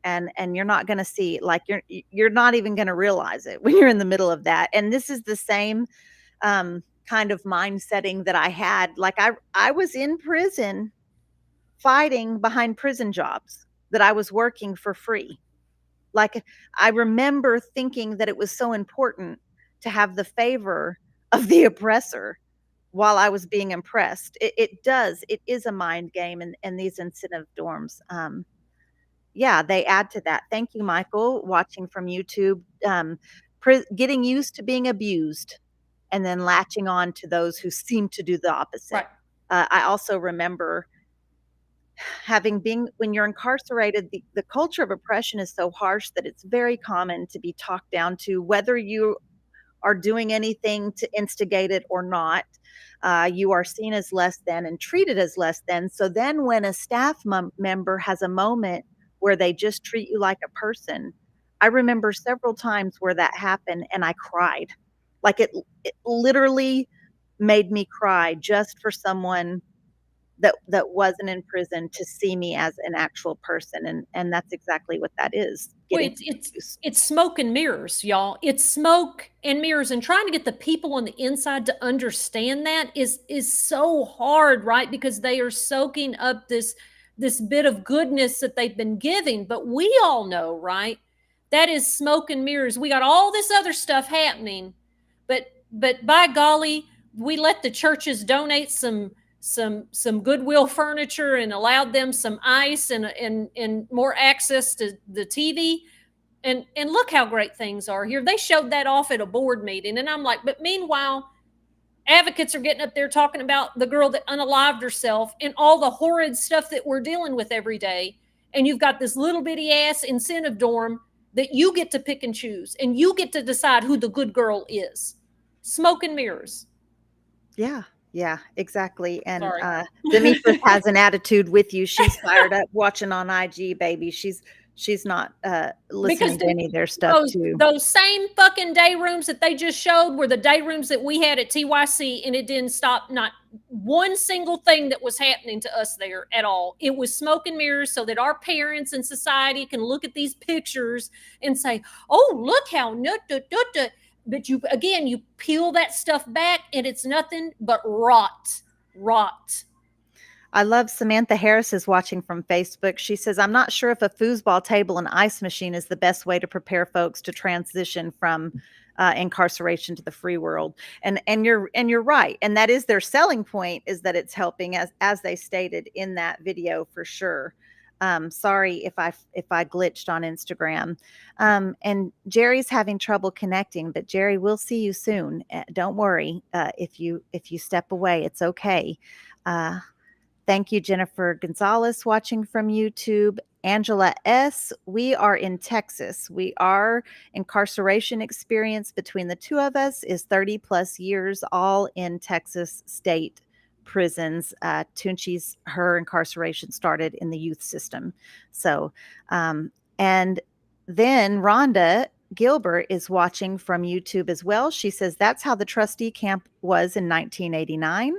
[SPEAKER 1] And you're not going to see, like, you're not even going to realize it when you're in the middle of that. And this is the same kind of mind setting that I had. Like, I was in prison fighting behind prison jobs that I was working for free. Like, I remember thinking that it was so important to have the favor of the oppressor while I was being impressed. It is a mind game, and these incentive dorms. Yeah, they add to that. Thank you, Michael, watching from YouTube. Getting used to being abused and then latching on to those who seem to do the opposite.
[SPEAKER 2] Right.
[SPEAKER 1] I also remember when you're incarcerated, the culture of oppression is so harsh that it's very common to be talked down to, whether you are doing anything to instigate it or not. You are seen as less than and treated as less than. So then when a staff member has a moment where they just treat you like a person, I remember several times where that happened and I cried. Like, it literally made me cry just for someone that wasn't in prison to see me as an actual person. And that's exactly what that is.
[SPEAKER 2] Well, it's smoke and mirrors, y'all. It's smoke and mirrors, and trying to get the people on the inside to understand that is so hard, right? Because they are soaking up this bit of goodness that they've been giving. But we all know, right? That is smoke and mirrors. We got all this other stuff happening, but by golly, we let the churches donate some Goodwill furniture and allowed them some ice and more access to the TV. And look how great things are here. They showed that off at a board meeting. And I'm like, but meanwhile, advocates are getting up there talking about the girl that unalived herself and all the horrid stuff that we're dealing with every day. And you've got this little bitty ass incentive dorm that you get to pick and choose, and you get to decide who the good girl is. Smoke and mirrors.
[SPEAKER 1] Yeah, exactly. And
[SPEAKER 2] Demetris
[SPEAKER 1] has an attitude with you. She's fired up watching on IG, baby. She's not listening to any of their stuff too.
[SPEAKER 2] Those same fucking day rooms that they just showed were the day rooms that we had at TYC, and it didn't stop not one single thing that was happening to us there at all. It was smoke and mirrors so that our parents and society can look at these pictures and say, oh, look how but you peel that stuff back and it's nothing but rot.
[SPEAKER 1] I love Samantha Harris is watching from Facebook. She says, I'm not sure if a foosball table and ice machine is the best way to prepare folks to transition from incarceration to the free world. And you're right. And that is their selling point, is that it's helping, as they stated in that video, for sure. Sorry if I glitched on Instagram. And Jerry's having trouble connecting, but Jerry, we'll see you soon. Don't worry. If you step away, it's okay. Thank you, Jennifer Gonzalez, watching from YouTube. Angela S., we are in Texas. Our incarceration experience between the two of us is 30 plus years, all in Texas state prisons. Toonchi's, her incarceration started in the youth system. So, and then Rhonda Gilbert is watching from YouTube as well. She says that's how the trustee camp was in 1989.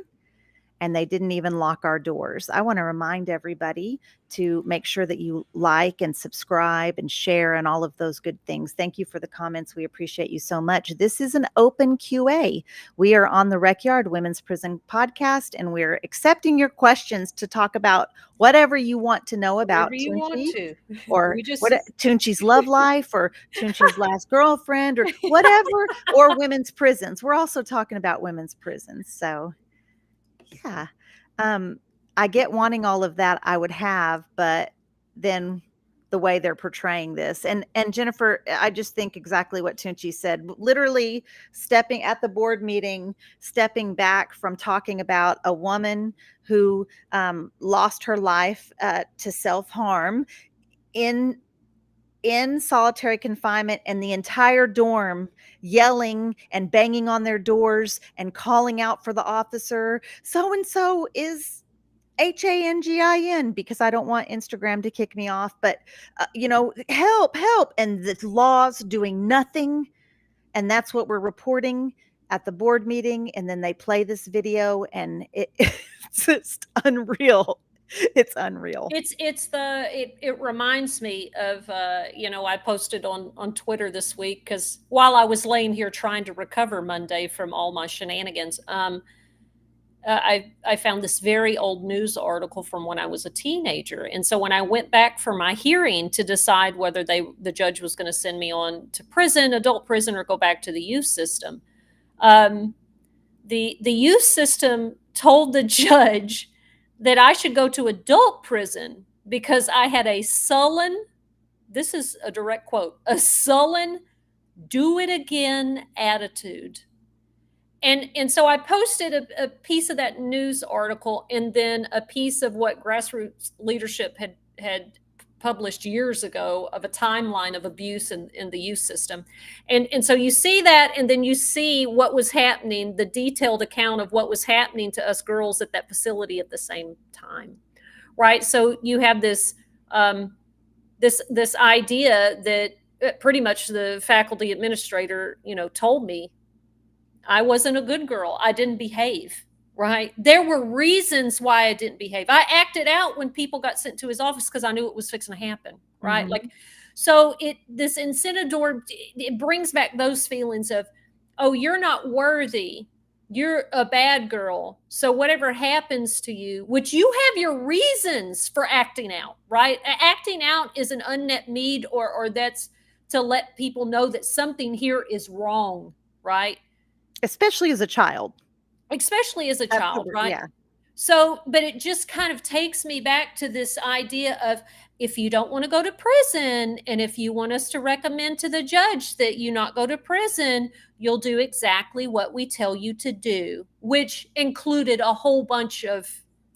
[SPEAKER 1] And they didn't even lock our doors. I want to remind everybody to make sure that you like and subscribe and share and all of those good things. Thank you for the comments. We appreciate you so much. This is an open QA. We are on the Recyard Women's Prison Podcast, and we're accepting your questions to talk about whatever you want to know about Toonchi, or Toonchi's love life, or Toonchi's last girlfriend, or whatever, or women's prisons. We're also talking about women's prisons. So yeah. I get wanting all of that, I would have, but then the way they're portraying this. And Jennifer, I just think exactly what Toonchi said. Literally stepping at the board meeting, stepping back from talking about a woman who lost her life to self-harm in solitary confinement, and the entire dorm yelling and banging on their doors and calling out for the officer. So-and-so is HANGIN because I don't want Instagram to kick me off, but help, help. And the law's doing nothing. And that's what we're reporting at the board meeting. And then they play this video and it's just unreal. It's unreal.
[SPEAKER 2] It reminds me of I posted on Twitter this week because while I was laying here trying to recover Monday from all my shenanigans, I found this very old news article from when I was a teenager. And so when I went back for my hearing to decide whether the judge was going to send me on to prison, adult prison, or go back to the youth system, the youth system told the judge that I should go to adult prison because I had a sullen, this is a direct quote, a sullen, do it again attitude. And so I posted a piece of that news article and then a piece of what grassroots leadership had published years ago of a timeline of abuse in the youth system. And so you see that, and then you see what was happening, the detailed account of what was happening to us girls at that facility at the same time, right? So you have this this idea that pretty much the faculty administrator, told me I wasn't a good girl. I didn't behave, right? There were reasons why I didn't behave. I acted out when people got sent to his office because I knew it was fixing to happen, right?
[SPEAKER 1] Mhm.
[SPEAKER 2] Like, so this incendiary, it brings back those feelings of, oh, you're not worthy. You're a bad girl. So whatever happens to you, which you have your reasons for acting out, right? Acting out is an unmet need, or that's to let people know that something here is wrong, right?
[SPEAKER 1] Especially as a child.
[SPEAKER 2] Especially as a child,
[SPEAKER 1] Absolutely,
[SPEAKER 2] right?
[SPEAKER 1] yeah.
[SPEAKER 2] So, but it just kind of takes me back to this idea of, if you don't want to go to prison, and if you want us to recommend to the judge that you not go to prison, you'll do exactly what we tell you to do, which included a whole bunch of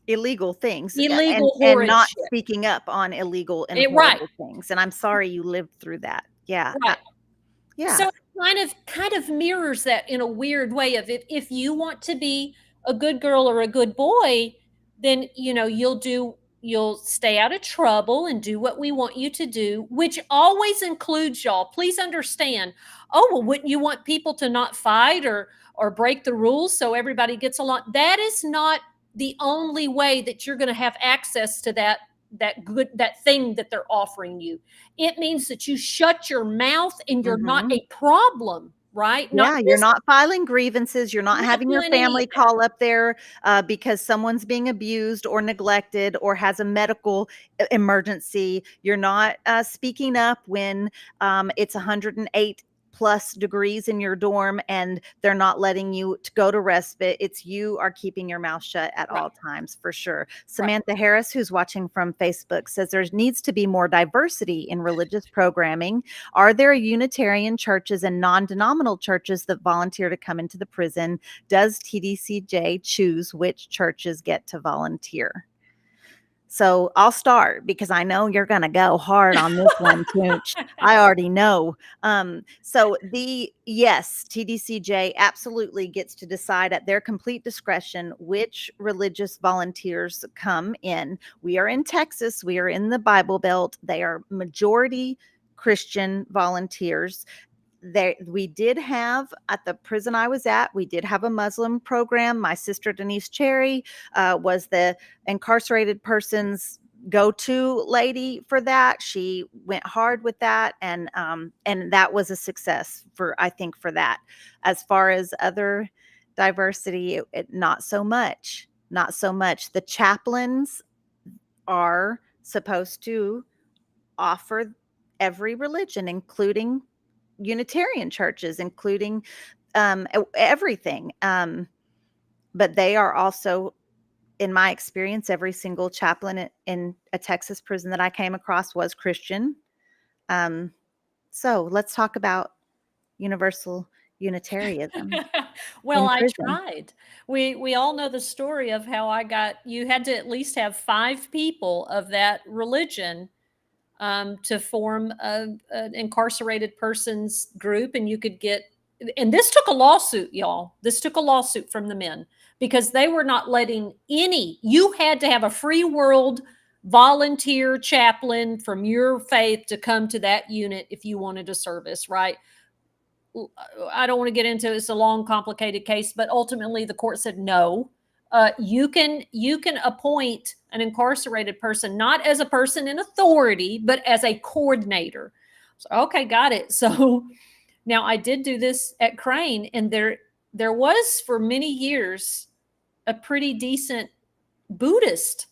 [SPEAKER 1] Illegal things,
[SPEAKER 2] illegal,
[SPEAKER 1] and
[SPEAKER 2] horrid
[SPEAKER 1] not
[SPEAKER 2] shit.
[SPEAKER 1] speaking up on illegal and
[SPEAKER 2] Right,
[SPEAKER 1] horrible things, and I'm sorry you lived through that. Yeah,
[SPEAKER 2] right.
[SPEAKER 1] yeah.
[SPEAKER 2] So it kind of mirrors that in a weird way of, if you want to be a good girl or a good boy, then you'll stay out of trouble and do what we want you to do, which always includes, y'all, please understand, oh, well, wouldn't you want people to not fight or break the rules so everybody gets along? That is not the only way that you're going to have access to that thing that they're offering you. It means that you shut your mouth and you're not
[SPEAKER 1] Mhm.
[SPEAKER 2] a problem, right?
[SPEAKER 1] Yeah, you're not filing grievances, you're not
[SPEAKER 2] Not
[SPEAKER 1] having your
[SPEAKER 2] doing any
[SPEAKER 1] family
[SPEAKER 2] of that.
[SPEAKER 1] call up there, because someone's being abused or neglected or has a medical emergency. You're not, speaking up when, it's 108 plus degrees in your dorm and they're not letting you to go to respite. It's you are keeping your mouth shut at
[SPEAKER 2] Right.
[SPEAKER 1] all times, for sure.
[SPEAKER 2] Right.
[SPEAKER 1] Samantha Harris, who's watching from Facebook, says there needs to be more diversity in religious programming. Are there Unitarian churches and non-denominational churches that volunteer to come into the prison? Does TDCJ choose which churches get to volunteer? So I'll start because I know you're going to go hard on this one, Toonch. I already know. Yes, TDCJ absolutely gets to decide at their complete discretion which religious volunteers come in. We are in Texas. We are in the Bible Belt. They are majority Christian volunteers. We did have, at the prison I was at, we did have a Muslim program. My sister Denise Cherry was the incarcerated person's go-to lady for that. She went hard with that, and that was a success I think for that. As far as other diversity, not so much. Not so much. The chaplains are supposed to offer every religion, including Unitarian churches, including everything. But they are also, in my experience, every single chaplain in a Texas prison that I came across was Christian. So let's talk about universal Unitarianism.
[SPEAKER 2] Well,
[SPEAKER 1] In
[SPEAKER 2] I
[SPEAKER 1] prison.
[SPEAKER 2] tried. We all know the story of how you had to at least have 5 people of that religion to form an incarcerated person's group, and you could get and this took a lawsuit, y'all. This took a lawsuit from the men because they were not letting you had to have a free world volunteer chaplain from your faith to come to that unit if you wanted a service, right? I don't want to get into it. It's a long, complicated case, but ultimately the court said no. You can appoint an incarcerated person not as a person in authority, but as a coordinator. So, okay, got it. So now I did do this at Crane, and there was for many years a pretty decent Buddhist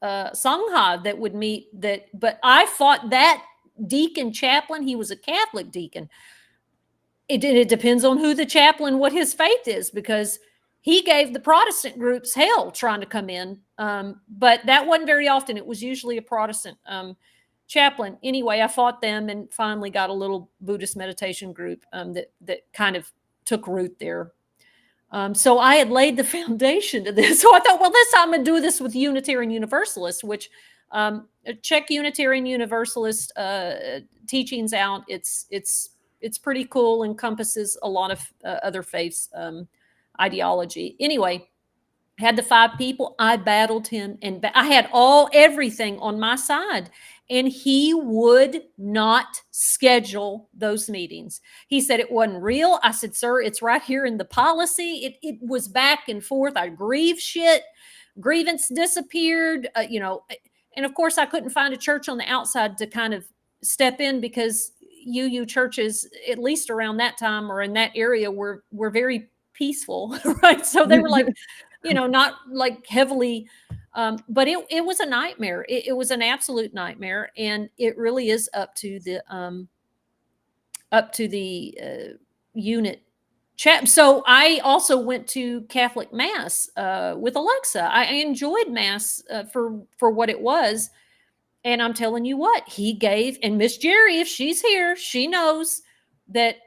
[SPEAKER 2] sangha that would meet that, but I fought that deacon chaplain. He was a Catholic deacon. It depends on who the chaplain, what his faith is, because he gave the Protestant groups hell trying to come in. But that wasn't very often. It was usually a Protestant chaplain. Anyway, I fought them and finally got a little Buddhist meditation group that kind of took root there. So I had laid the foundation to this. So I thought, well, I'm going to do this with Unitarian Universalists, which check Unitarian Universalist teachings out. It's pretty cool, encompasses a lot of other faiths ideology. Anyway, had the 5 people. I battled him, and I had everything on my side, and he would not schedule those meetings. He said it wasn't real. I said, sir, it's right here in the policy. It was back and forth. I grieved shit. Grievance disappeared, and of course I couldn't find a church on the outside to kind of step in because UU churches, at least around that time or in that area, were very peaceful, right? So they were like, not like heavily, but it was a nightmare. It was an absolute nightmare, and it really is up to the unit chat. So I also went to Catholic Mass with Alexa. I enjoyed Mass for what it was. And I'm telling you what, he gave, and Miss Jerry, if she's here, she knows that,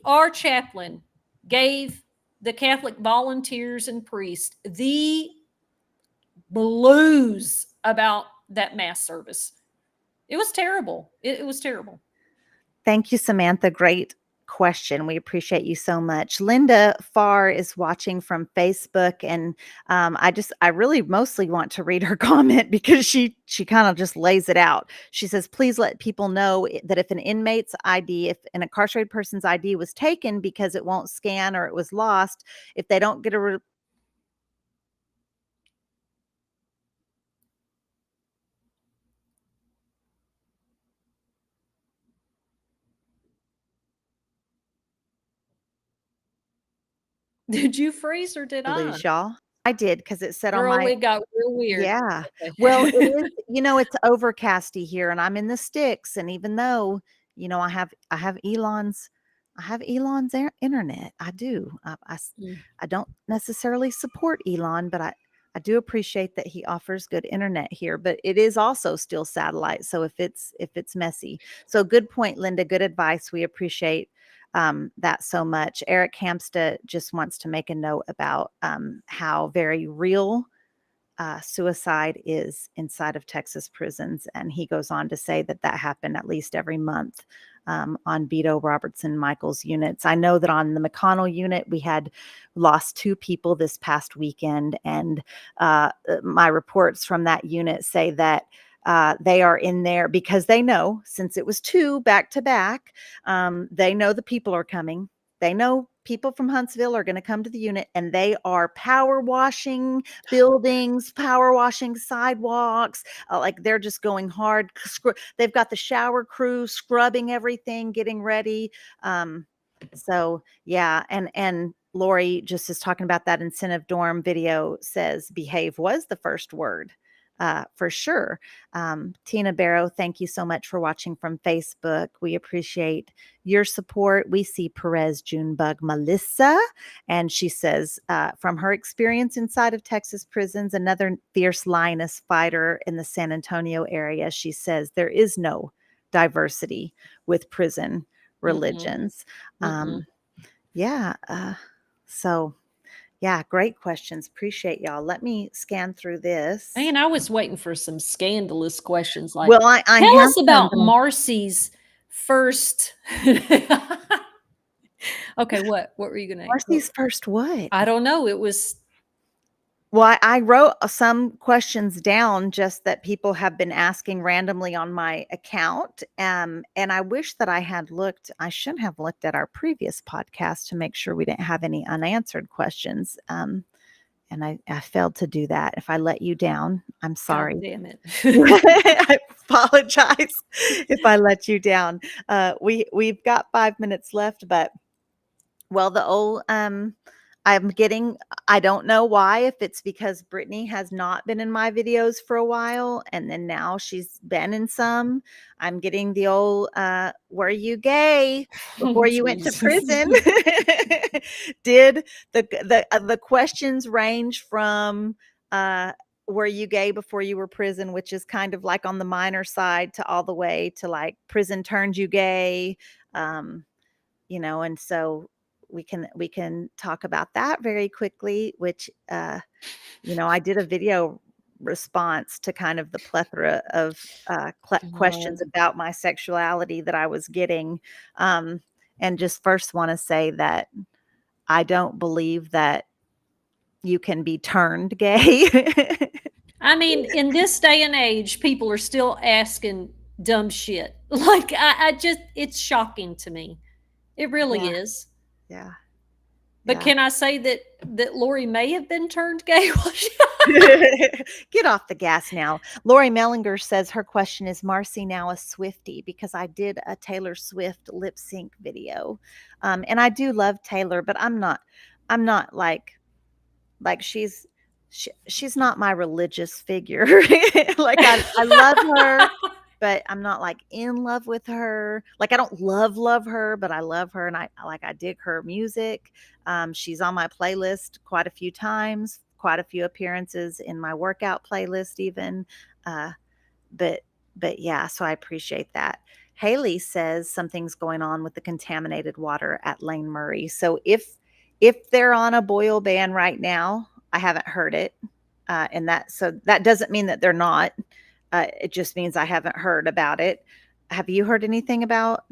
[SPEAKER 2] our chaplain gave the Catholic volunteers and priests the blues about that Mass service. It was terrible. It was terrible.
[SPEAKER 1] Thank you, Samantha. Great question. We appreciate you so much. Linda Farr is watching from Facebook, and I really mostly want to read her comment because she kind of just lays it out. She says, please let people know that if an inmate's ID, if an incarcerated person's ID was taken because it won't scan or it was lost, if they don't get a
[SPEAKER 2] Did you freeze or did I?
[SPEAKER 1] lose y'all. I did, because it said
[SPEAKER 2] Girl,
[SPEAKER 1] on my.
[SPEAKER 2] it got real weird.
[SPEAKER 1] Yeah.
[SPEAKER 2] Okay.
[SPEAKER 1] Well, it is, it's overcasty here, and I'm in the sticks. And even though, I have Elon's internet. I do. I don't necessarily support Elon, but I do appreciate that he offers good internet here, but it is also still satellite. So if it's messy. So good point, Linda. Good advice. We appreciate that so much. Eric Hamsta just wants to make a note about how very real suicide is inside of Texas prisons. And he goes on to say that happened at least every month on Beto, Robertson, Michael's units. I know that on the McConnell unit, we had lost 2 people this past weekend. And my reports from that unit say that they are in there because they know, since it was 2 back to back, they know the people are coming. They know people from Huntsville are going to come to the unit, and they are power washing buildings, power washing sidewalks. Like they're just going hard. They've got the shower crew scrubbing everything, getting ready. So yeah. And Lori just is talking about that incentive dorm video, says behave was the first word. For sure. Tina Barrow, thank you so much for watching from Facebook. We appreciate your support. We see Perez Junebug Melissa, and she says, from her experience inside of Texas prisons, another fierce lioness fighter in the San Antonio area, she says there is no diversity with prison religions. Yeah. So yeah, great questions. Appreciate y'all. Let me scan through this.
[SPEAKER 2] Man, I was waiting for some scandalous questions like,
[SPEAKER 1] well, I
[SPEAKER 2] tell
[SPEAKER 1] have
[SPEAKER 2] us about
[SPEAKER 1] some.
[SPEAKER 2] Marci's first. Okay, what were you gonna?
[SPEAKER 1] Marcy's first what?
[SPEAKER 2] I don't know. It was
[SPEAKER 1] Well, I wrote some questions down just that people have been asking randomly on my account. And I wish that I had looked, I should have looked at our previous podcast to make sure we didn't have any unanswered questions. And I failed to do that. If I let you down, I'm
[SPEAKER 2] God
[SPEAKER 1] sorry.
[SPEAKER 2] damn it.
[SPEAKER 1] I apologize if I let you down. We've got 5 minutes left, but well, the old I'm getting, I don't know why, if it's because Brittany has not been in my videos for a while and then now she's been in some. I'm getting the old were you gay before you went to
[SPEAKER 2] Jesus.
[SPEAKER 1] prison? Did the questions range from were you gay before you were prison, which is kind of like on the minor side, to all the way to like prison turned you gay. And so we can talk about that very quickly, which I did a video response to kind of the plethora of questions about my sexuality that I was getting, and just first want to say that I don't believe that you can be turned gay.
[SPEAKER 2] I mean, in this day and age, people are still asking dumb shit. Like, I just, it's shocking to me. It really
[SPEAKER 1] Yeah.
[SPEAKER 2] is.
[SPEAKER 1] Yeah.
[SPEAKER 2] But can I say that Lori may have been turned gay?
[SPEAKER 1] Get off the gas now. Lori Mellinger says her question is, Marci now a Swiftie? Because I did a Taylor Swift lip sync video. And I do love Taylor, but I'm not like she's not my religious figure. Like I love her, but I'm not like in love with her. Like I don't love her, but I love her, and I dig her music. She's on my playlist quite a few times, quite a few appearances in my workout playlist even. But yeah, so I appreciate that. Haley says something's going on with the contaminated water at Lane Murray. So if they're on a boil ban right now, I haven't heard it. And that doesn't mean that they're not. It just means I haven't heard about it. Have you heard anything about?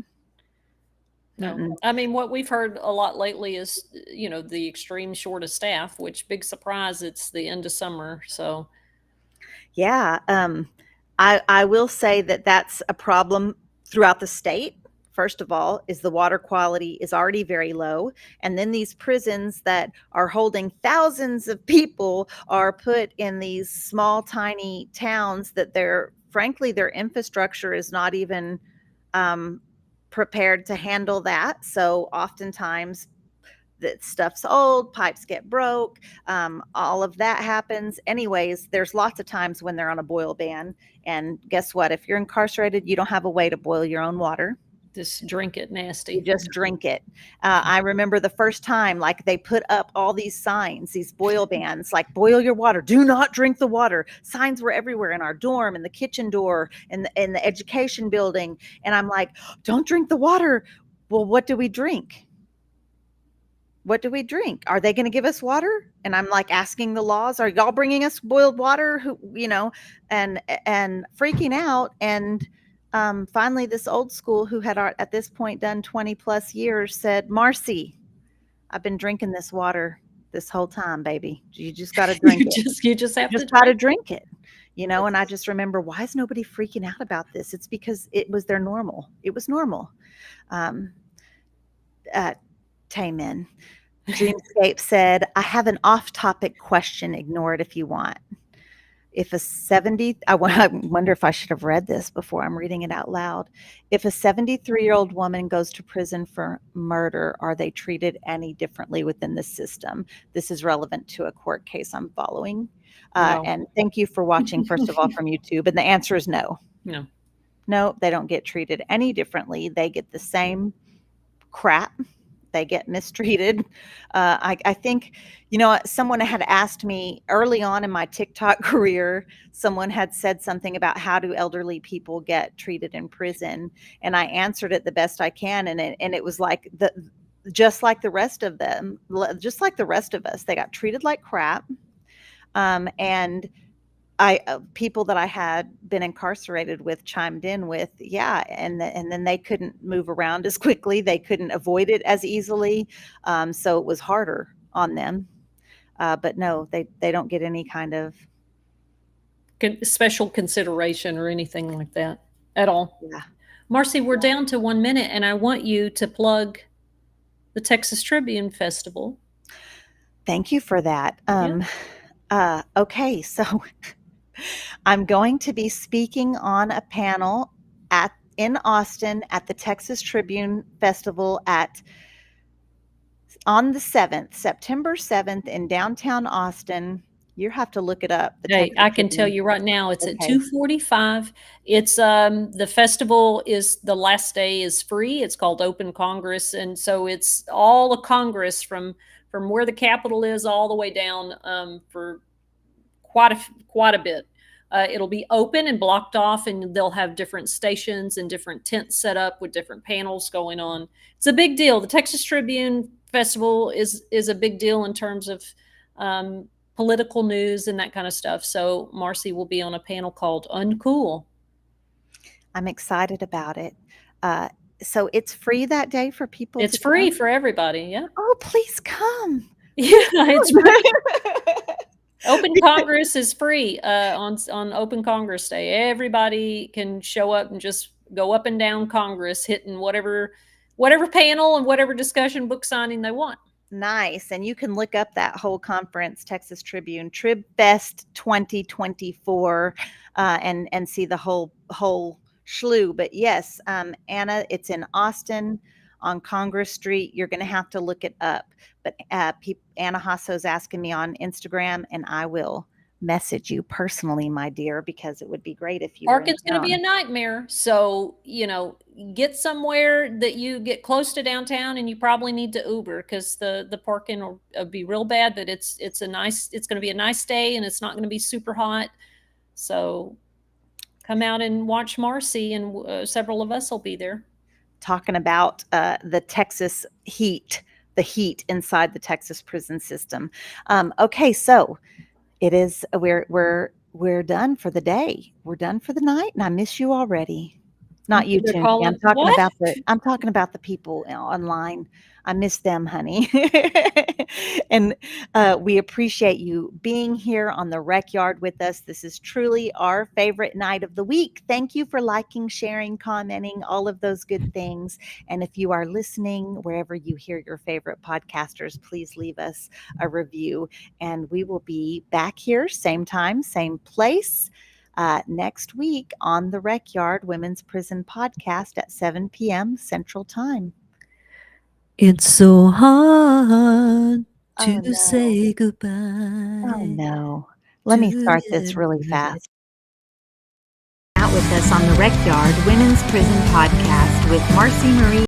[SPEAKER 2] No.
[SPEAKER 1] Mm-mm.
[SPEAKER 2] I mean, what we've heard a lot lately is, the extreme short of staff, which, big surprise, it's the end of summer. So,
[SPEAKER 1] yeah. I will say that that's a problem throughout the state. First of all, is the water quality is already very low. And then these prisons that are holding thousands of people are put in these small, tiny towns that frankly, their infrastructure is not even prepared to handle that. So oftentimes that stuff's old, pipes get broke, all of that happens. Anyways, there's lots of times when they're on a boil ban. And guess what? If you're incarcerated, you don't have a way to boil your own water.
[SPEAKER 2] just drink it nasty.
[SPEAKER 1] You just drink it. I remember the first time, like they put up all these signs, these boil bans, like boil your water, do not drink the water. Signs were everywhere in our dorm, in the kitchen door, in the education building. And I'm like, don't drink the water. Well, what do we drink? What do we drink? Are they going to give us water? And I'm like asking the laws, are y'all bringing us boiled water? And freaking out. And finally, this old school who had at this point done 20 plus years said, Marci, I've been drinking this water this whole time, baby. You just got to drink it.
[SPEAKER 2] You just have to
[SPEAKER 1] got to drink it. And I just remember, why is nobody freaking out about this? It's because it was their normal. It was normal. Tamin. Dreamscape said, I have an off-topic question. Ignore it if you want. If a 70, I wonder if I should have read this before I'm reading it out loud. If a 73-year-old woman goes to prison for murder, are they treated any differently within the system? This is relevant to a court case I'm following.
[SPEAKER 2] No.
[SPEAKER 1] And thank you for watching, first of all, from YouTube. And the answer is no.
[SPEAKER 2] No.
[SPEAKER 1] No, they don't get treated any differently. They get the same crap. They get mistreated. I think, someone had asked me early on in my TikTok career, someone had said something about how do elderly people get treated in prison? And I answered it the best I can. And it was like just like the rest of them, just like the rest of us, they got treated like crap. And people that I had been incarcerated with chimed in with, yeah, and then they couldn't move around as quickly, they couldn't avoid it as easily, so it was harder on them. But no, they don't get any kind of
[SPEAKER 2] special consideration or anything like that at all.
[SPEAKER 1] yeah.
[SPEAKER 2] Marci, we're down to 1 minute, and I want you to plug the Texas Tribune Festival.
[SPEAKER 1] Thank you for that. Okay, so I'm going to be speaking on a panel in Austin at the Texas Tribune Festival on the 7th, September 7th in downtown Austin. You have to look it up.
[SPEAKER 2] Hey, I can tell you right now, it's at 2:45. It's the festival is the last day is free. It's called Open Congress, and so it's all of Congress from where the Capitol is all the way down for quite a bit. It'll be open and blocked off, and they'll have different stations and different tents set up with different panels going on. It's a big deal. The Texas Tribune Festival is a big deal in terms of political news and that kind of stuff. So Marci will be on a panel called Uncool.
[SPEAKER 1] I'm excited about it. So it's free that day for people.
[SPEAKER 2] It's free for everybody. Yeah.
[SPEAKER 1] Oh, please come.
[SPEAKER 2] Yeah, it's free. Open Congress is free on Open Congress Day. Everybody can show up and just go up and down Congress, hitting whatever panel and whatever discussion book signing they want.
[SPEAKER 1] Nice. And you can look up that whole conference, Texas Tribune, TribFest 2024, and see the whole slew. But yes, Anna, it's in Austin on Congress Street. You're going to have to look it up. But Anna Hasso's asking me on Instagram, and I will message you personally, my dear, because it would be great if you
[SPEAKER 2] Parking's going to be a nightmare. So, get somewhere that you get close to downtown, and you probably need to Uber because the parking will be real bad, but it's going to be a nice day, and it's not going to be super hot. So come out and watch Marci, and several of us will be there.
[SPEAKER 1] Talking about the Texas heat, the heat inside the Texas prison system. Okay, so it is. We're done for the day. We're done for the night, and I miss you already. Not you, Toonchi. I'm talking about the people online. I miss them, honey. And we appreciate you being here on the Rec Yard with us. This is truly our favorite night of the week. Thank you for liking, sharing, commenting, all of those good things. And if you are listening, wherever you hear your favorite podcasters, please leave us a review. And we will be back here, same time, same place, next week on the Rec Yard Women's Prison Podcast at 7 p.m. Central Time.
[SPEAKER 5] It's so hard to say goodbye.
[SPEAKER 1] Oh no. Let me start this really fast. Out with us on the Rec Yard Women's Prison Podcast with Marci Marie